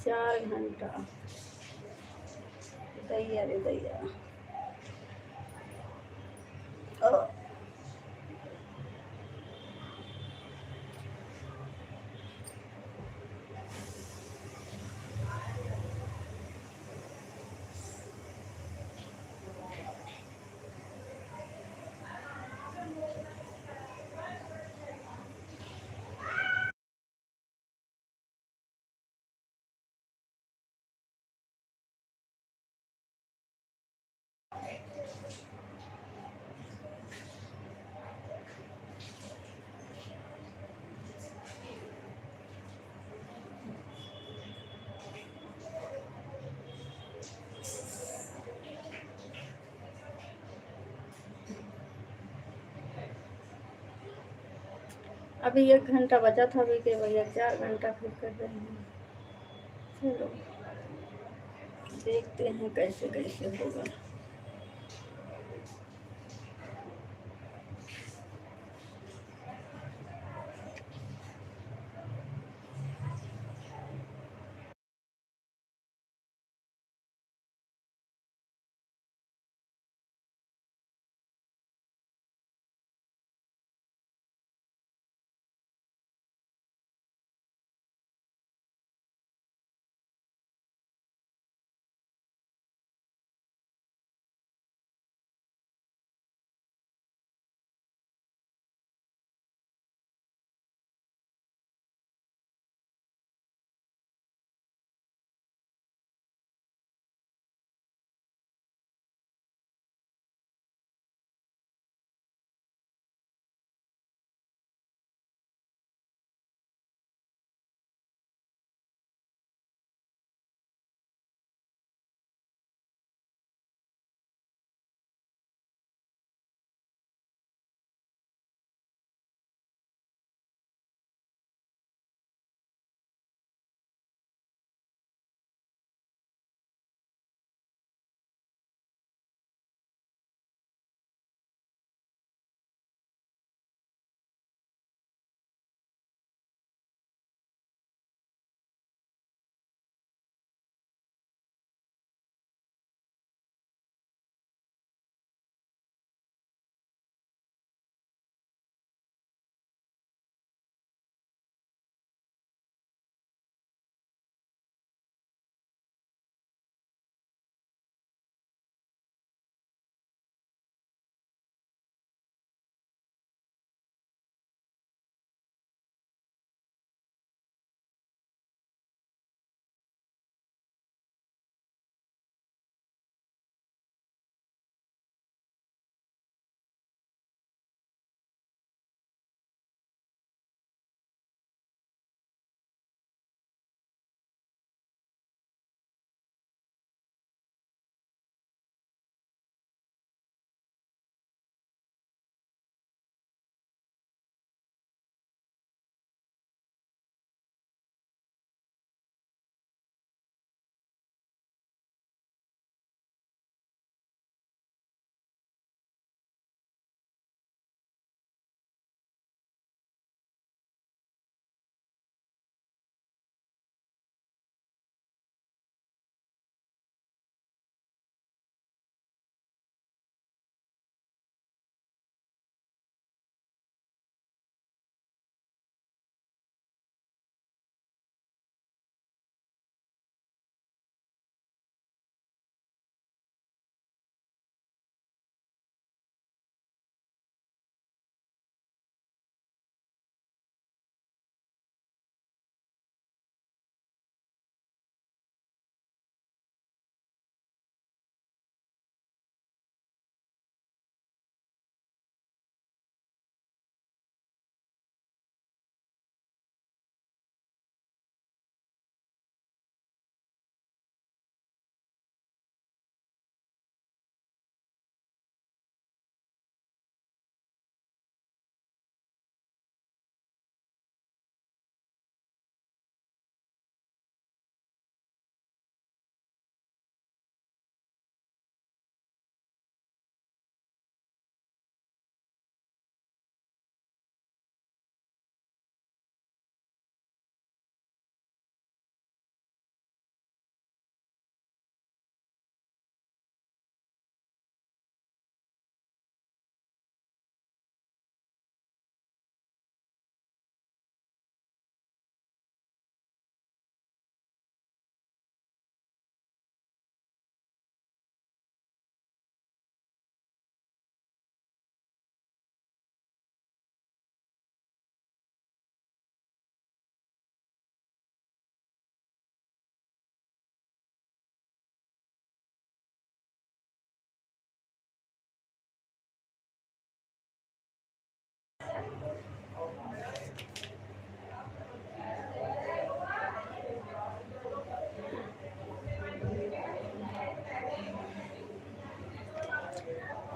4 घंटा दैया रे दैया। अभी 1 घंटा बचा था बीके भैया, 4 घंटा फिर कर रहे हैं। चलो देखते हैं कैसे कैसे होगा।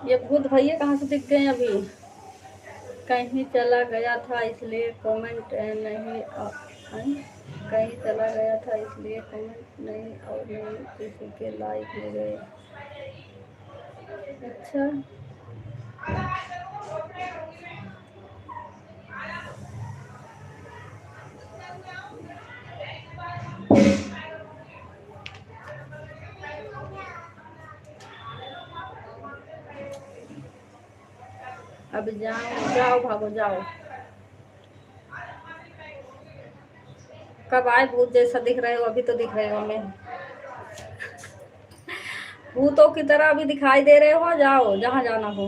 ये भूत भैया कहाँ से दिख गए अभी? कहीं चला गया था इसलिए कमेंट नहीं कहीं चला गया था इसलिए कमेंट नहीं और नहीं किसी के लाइक मिल गए। अच्छा, अब जाओ जाओ भागो जाओ। कब आए भूत जैसा दिख रहे हो? अभी तो दिख रहे हो हमें भूतों की तरह अभी दिखाई दे रहे हो। जाओ जहाँ जाना हो,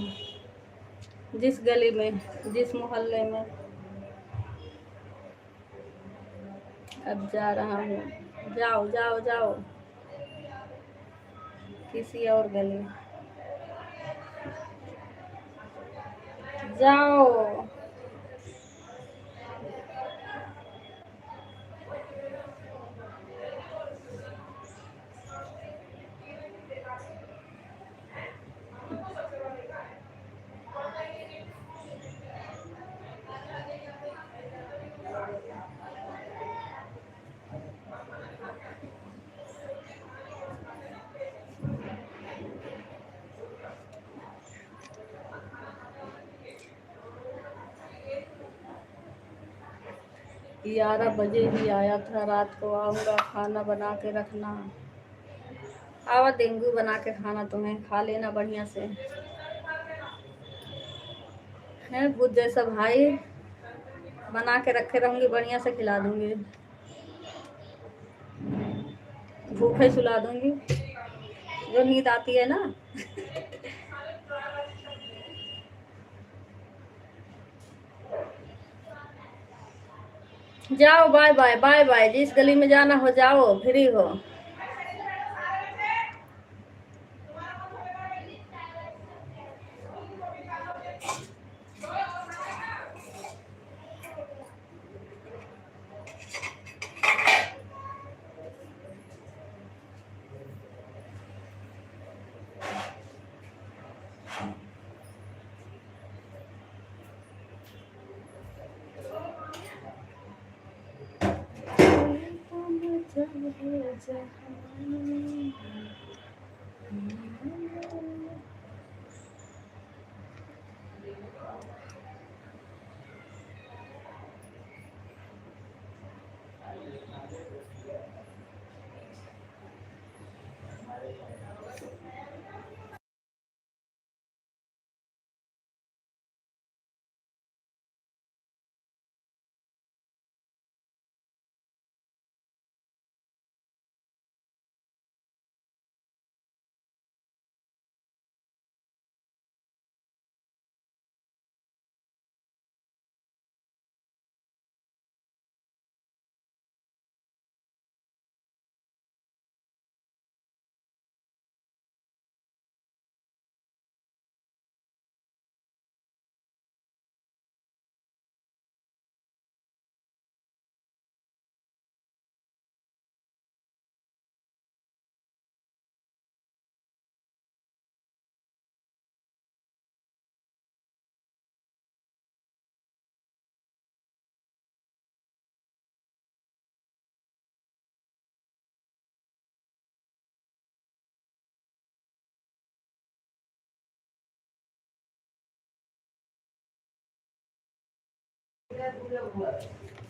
जिस गली में, जिस मोहल्ले में। अब जा रहा हूँ, जाओ जाओ जाओ किसी और गली जाओ। ग्यारह बजे ही आया था, रात को आऊँगा, खाना बना के रखना। आवा डेंगू बना के खाना, तुम्हें खा लेना बढ़िया से। है भूत जैसा भाई, बना के रखे रहूँगी, बढ़िया से खिला दूँगी, भूखे सुला दूँगी। जो नींद आती है ना जाओ, बाय बाय बाय बाय। जिस गली में जाना हो जाओ, फ्री हो।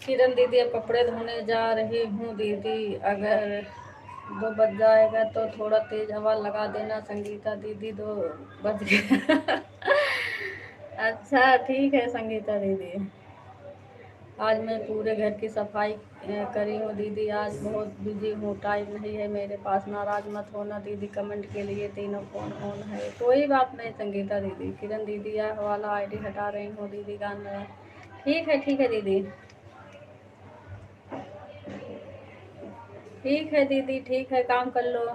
किरण दीदी, अब कपड़े धोने जा रही हूँ दीदी, अगर 2 बज जाएगा तो थोड़ा तेज हवा लगा देना। संगीता दीदी, 2 बज गए अच्छा ठीक है संगीता दीदी। आज मैं पूरे घर की सफाई करी हूँ दीदी, आज बहुत बिजी हूँ, टाइम नहीं है मेरे पास। नाराज मत होना दीदी, कमेंट के लिए तीनों फोन ऑन है। कोई बात नहीं संगीता दीदी। किरण दीदी, यह वाला आईडी हटा रही हूँ दीदी, गाना। ठीक है दीदी, ठीक है दीदी, ठीक है, काम कर लो।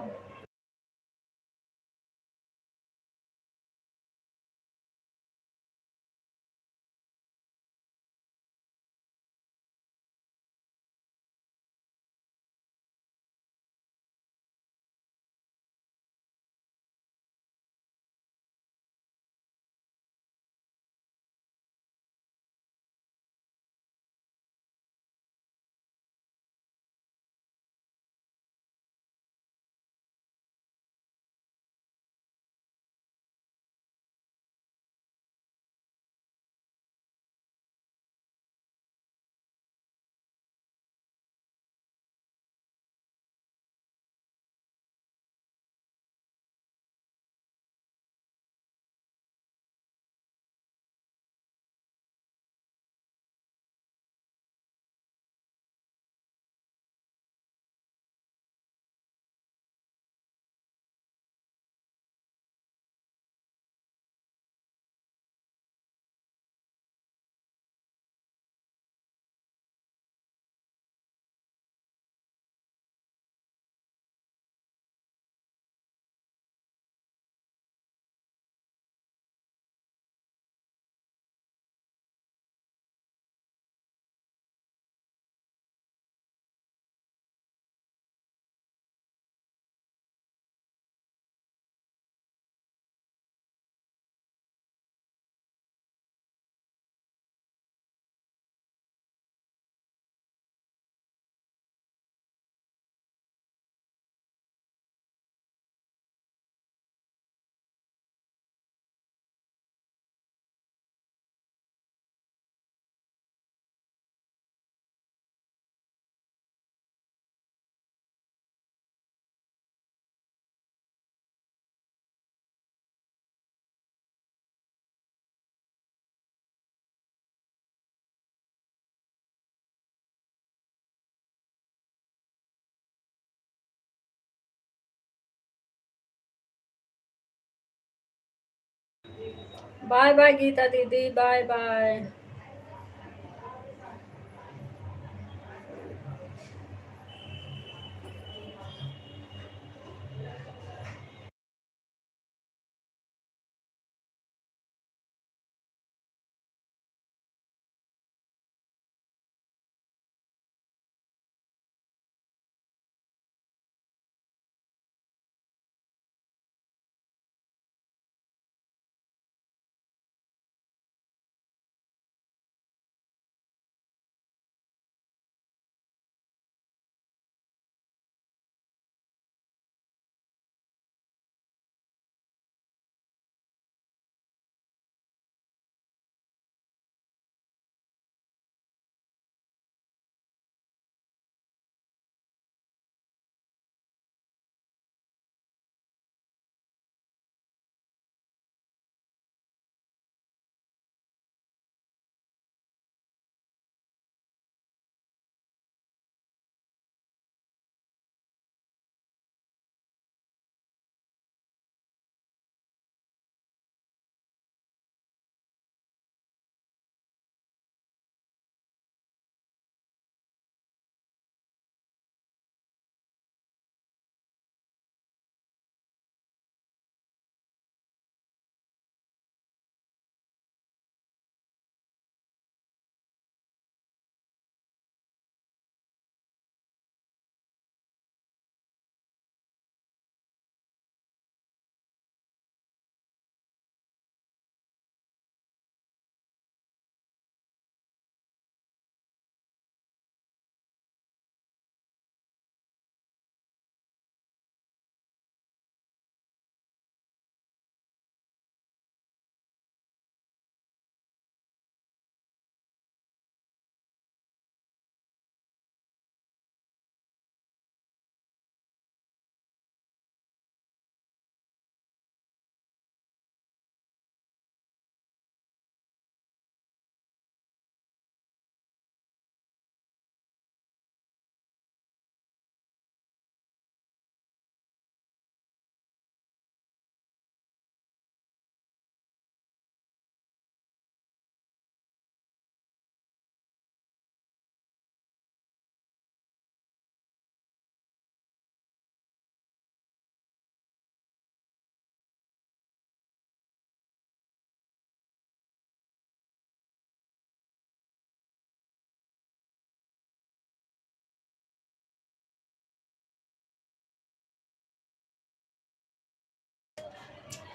बाय बाय गीता दीदी, बाय बाय।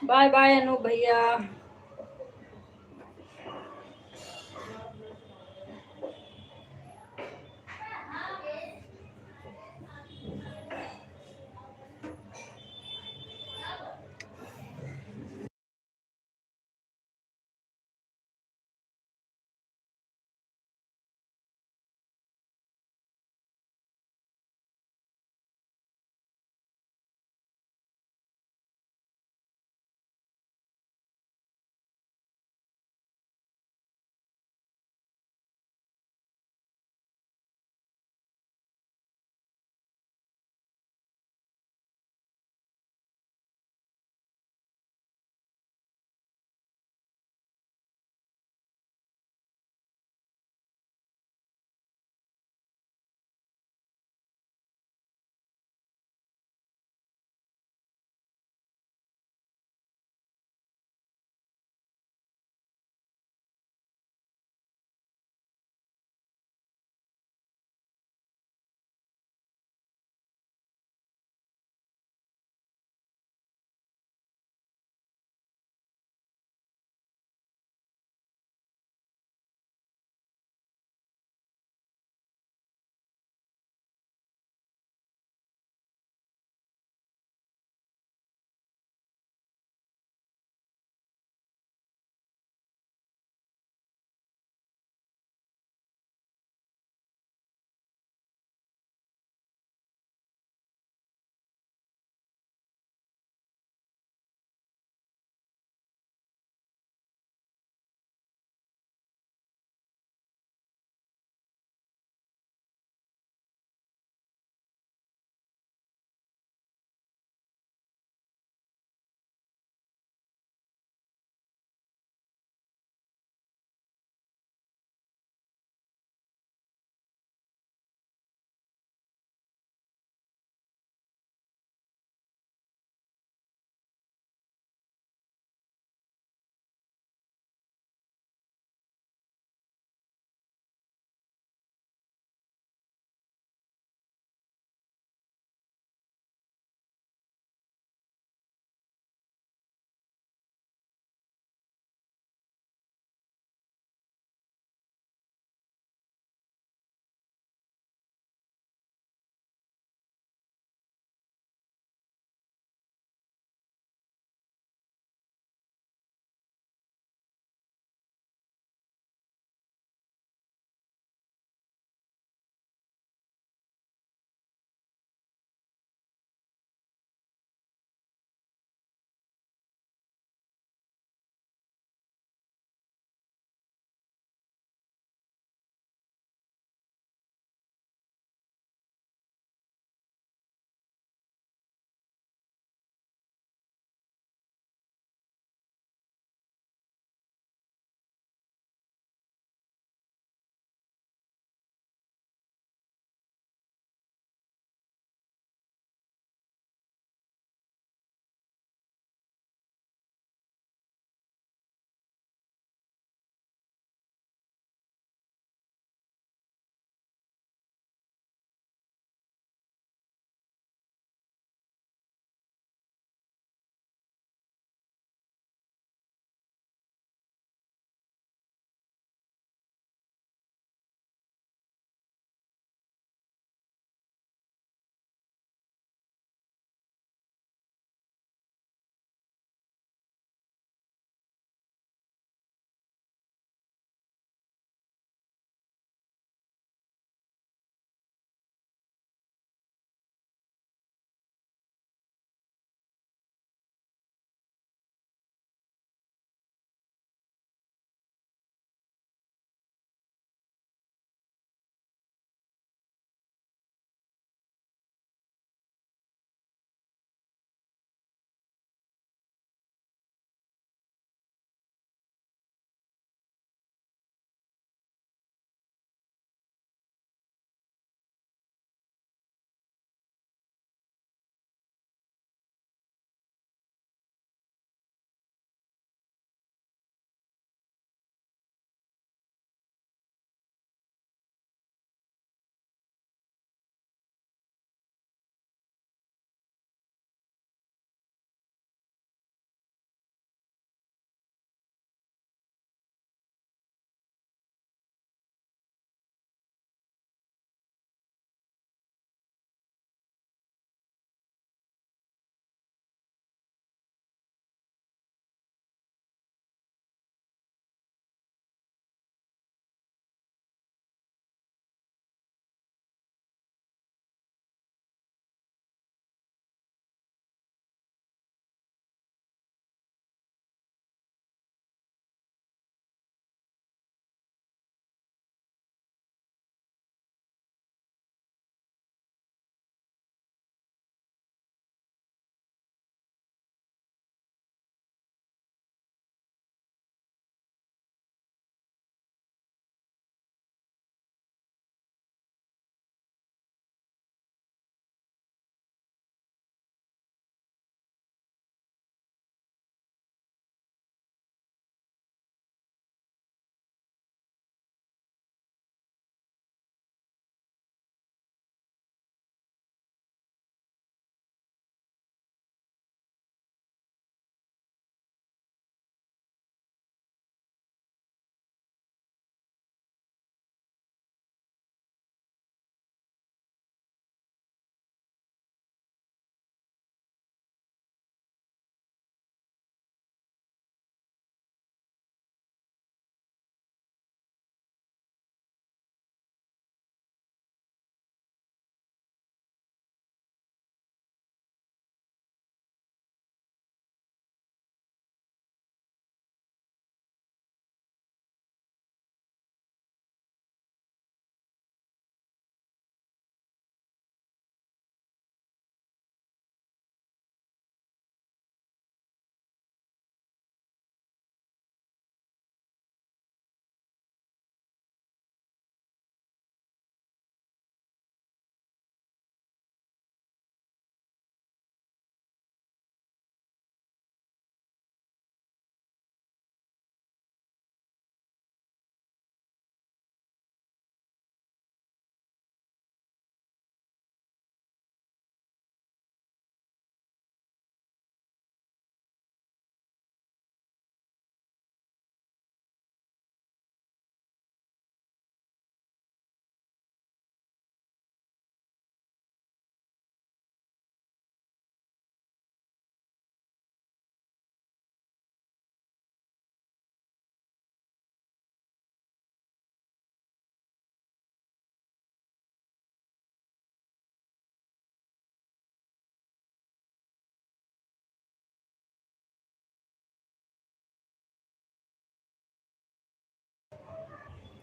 बाय बाय अनु भैया।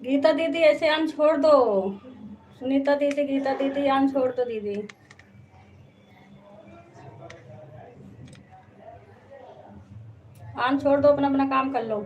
गीता दीदी ऐसे आन छोड़ दो। सुनीता दीदी, गीता दीदी आन छोड़ दो दीदी। आन छोड़ दो, अपना अपना काम कर लो।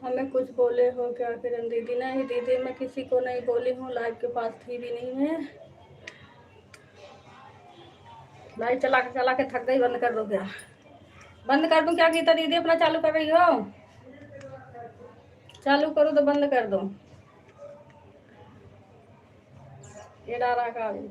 हमें कुछ बोले हो क्या किरण दीदी? नहीं दीदी, मैं किसी को नहीं बोली हूँ, लाइव के पास थी भी नहीं मैं। लाइव चला के थक गई, बंद कर दो क्या? बंद कर दूं क्या गीता दीदी? अपना चालू कर रही हो? चालू करो तो बंद कर दो। ये डारा का भी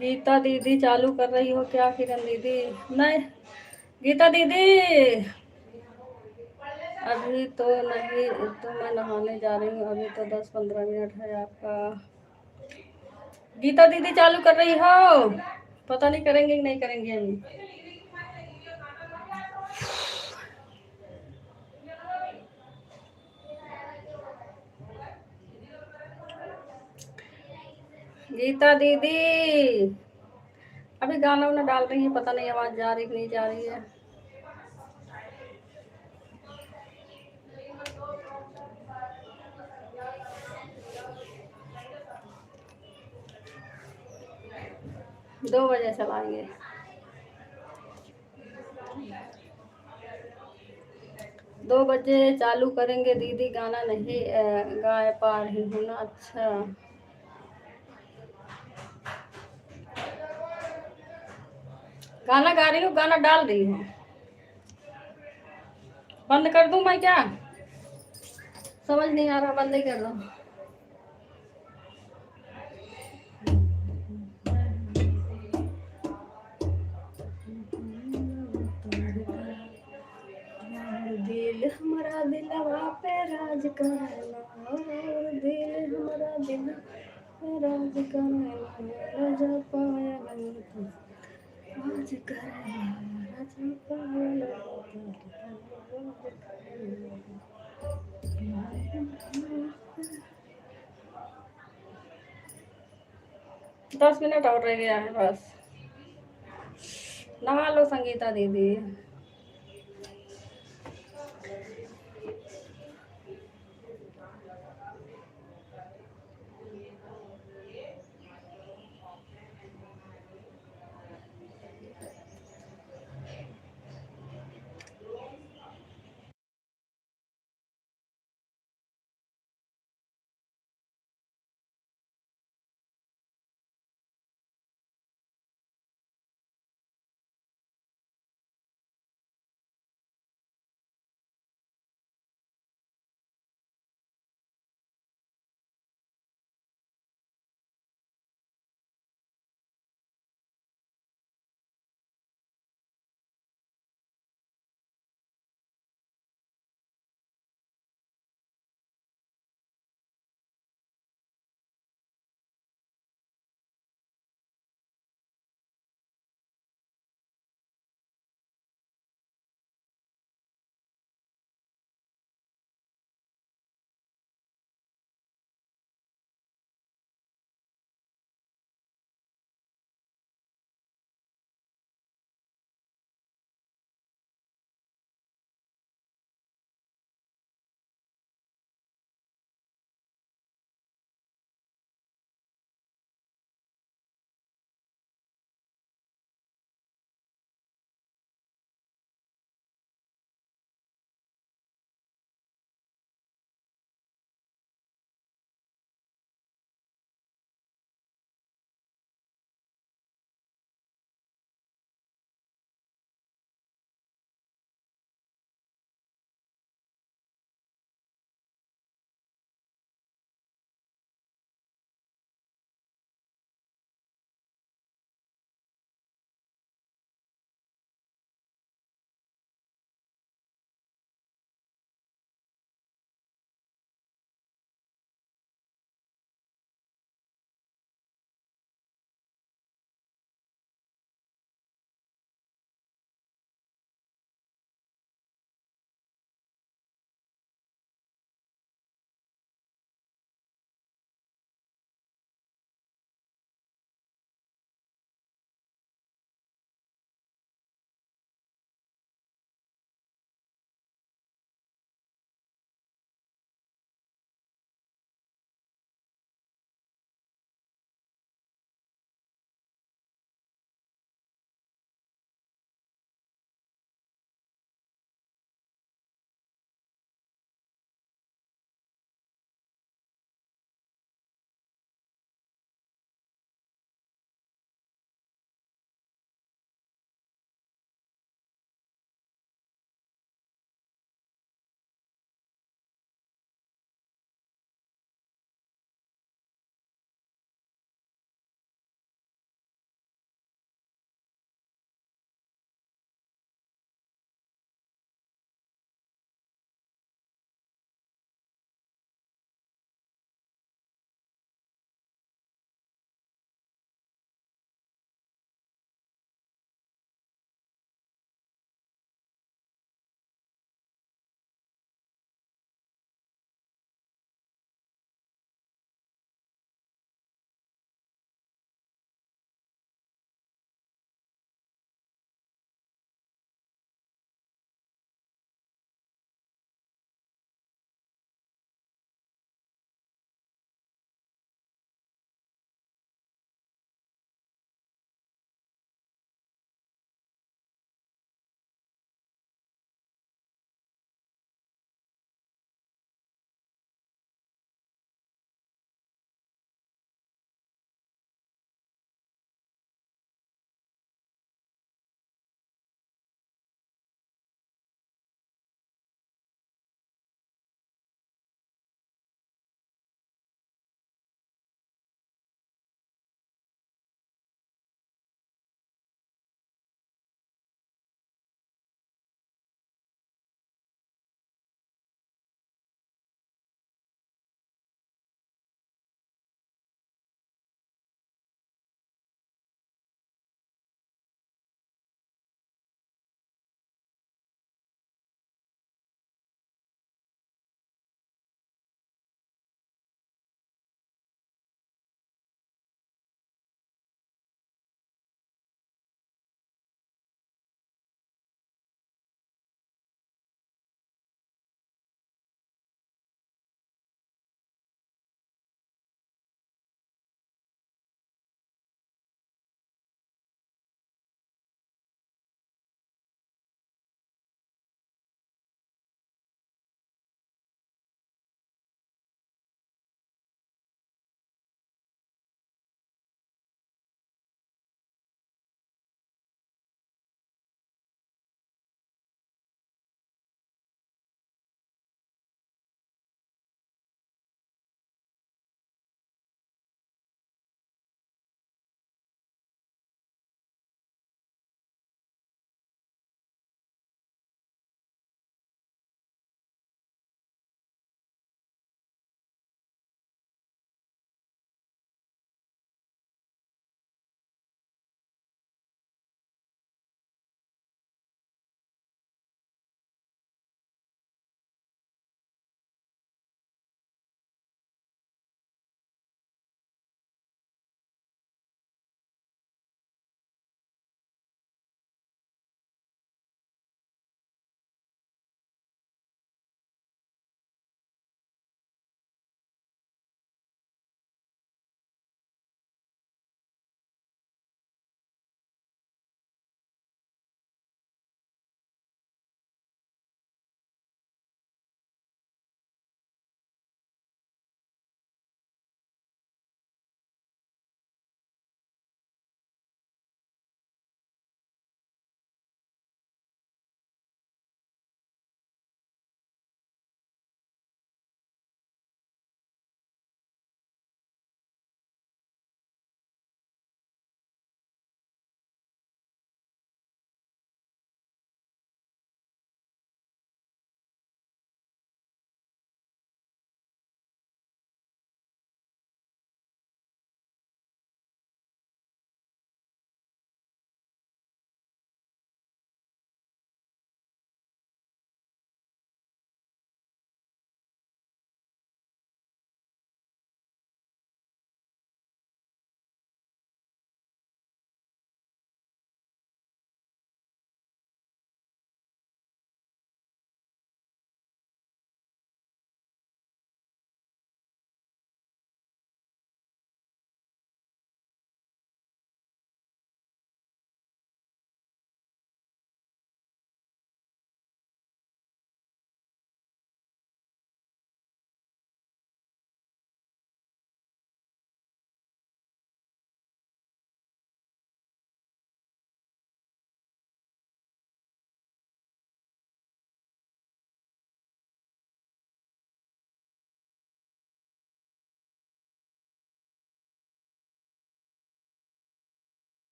गीता दीदी चालू कर रही हो क्या किरण दीदी? नहीं गीता दीदी, अभी तो नहीं, तो मैं नहाने जा रही हूँ, अभी तो 10-15 मिनट है आपका। गीता दीदी चालू कर रही हो? पता नहीं करेंगे कि नहीं करेंगे अभी। गीता दीदी अभी गाना वाना डाल रही है, पता नहीं आवाज जा रही कि नहीं जा रही है। दो बजे चलाएंगे। 2 बजे चालू करेंगे दीदी, गाना नहीं गा पा रही हूँ ना। अच्छा गाना गा रही हूँ, गाना डाल रही हूँ। बंद कर दूं मैं क्या? समझ नहीं आ रहा, बंद ही कर दो। दिल हमारा दिलवा पे राज करना, दिल हमारा दिल पे राज करना, राजा पाया राज करना, राजा पाया। 10 मिनट और रह गया है बस। नहा लो संगीता दीदी।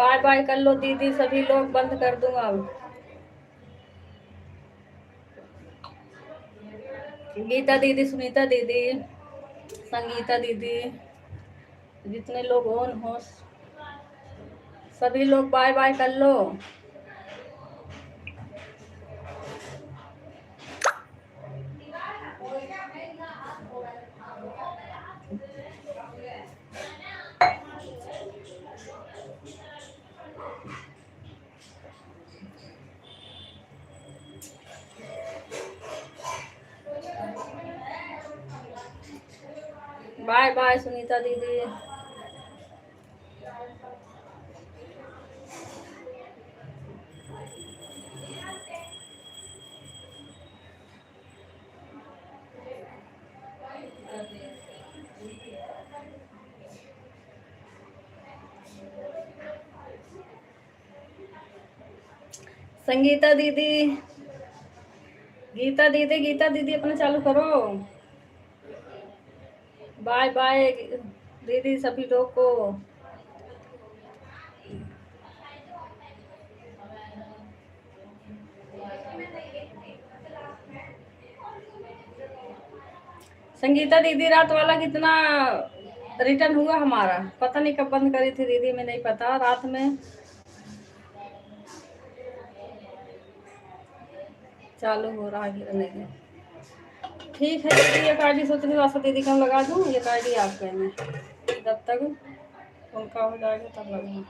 बाय बाय कर लो दीदी, सभी लोग बंद कर दूंगा अब। गीता दीदी, सुनीता दीदी, संगीता दीदी, जितने लोग ऑन हो सभी लोग बाय बाय कर लो। बाय बाय सुनीता दीदी। संगीता दीदी, गीता दीदी, गीता दीदी अपना चालू करो। बाय बाय दीदी सभी लोग को। संगीता दीदी, रात वाला कितना रिटर्न हुआ हमारा? पता नहीं कब बंद करी थी दीदी, मैं नहीं पता। रात में चालू हो रहा है नहीं। ठीक है दीदी, एक आईडी सोच रही हूँ दीदी का लगा दूँ, एक आईडी आपके में, जब तक उनका हो जाएगा तब लगूँ।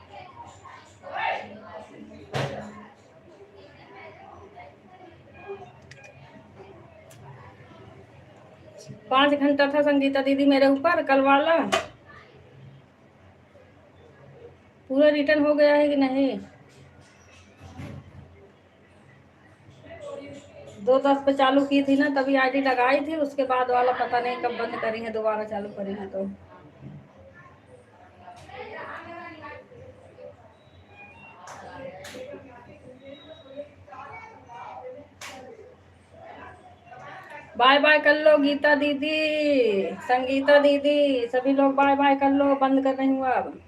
पाँच घंटा था संगीता दीदी मेरे ऊपर कल वाला, पूरा रिटर्न हो गया है कि नहीं? 2:10 पे चालू की थी ना, तभी आईडी लगाई थी, उसके बाद वाला पता नहीं कब बंद करी है, दोबारा चालू करी है। तो बाय बाय कर लो गीता दीदी, संगीता दीदी, सभी लोग बाय बाय कर लो, बंद कर रही हूँ अब।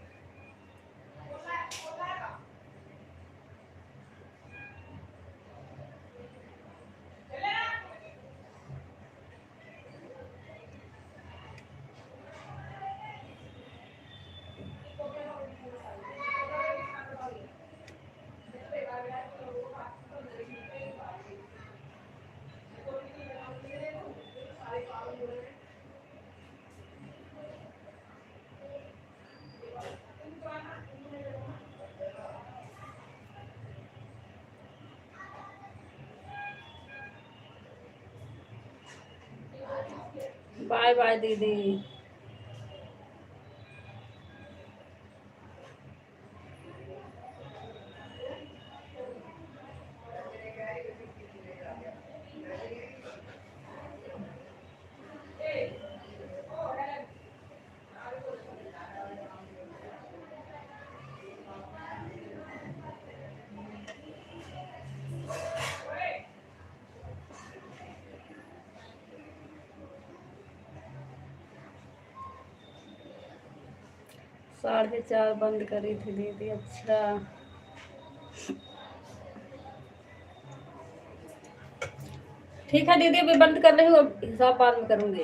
बाय बाय दीदी। साढ़े 4 बंद करी थी दीदी। अच्छा ठीक है दीदी, अभी बंद कर रही हूँ, हिसाब बाद में करूँगी।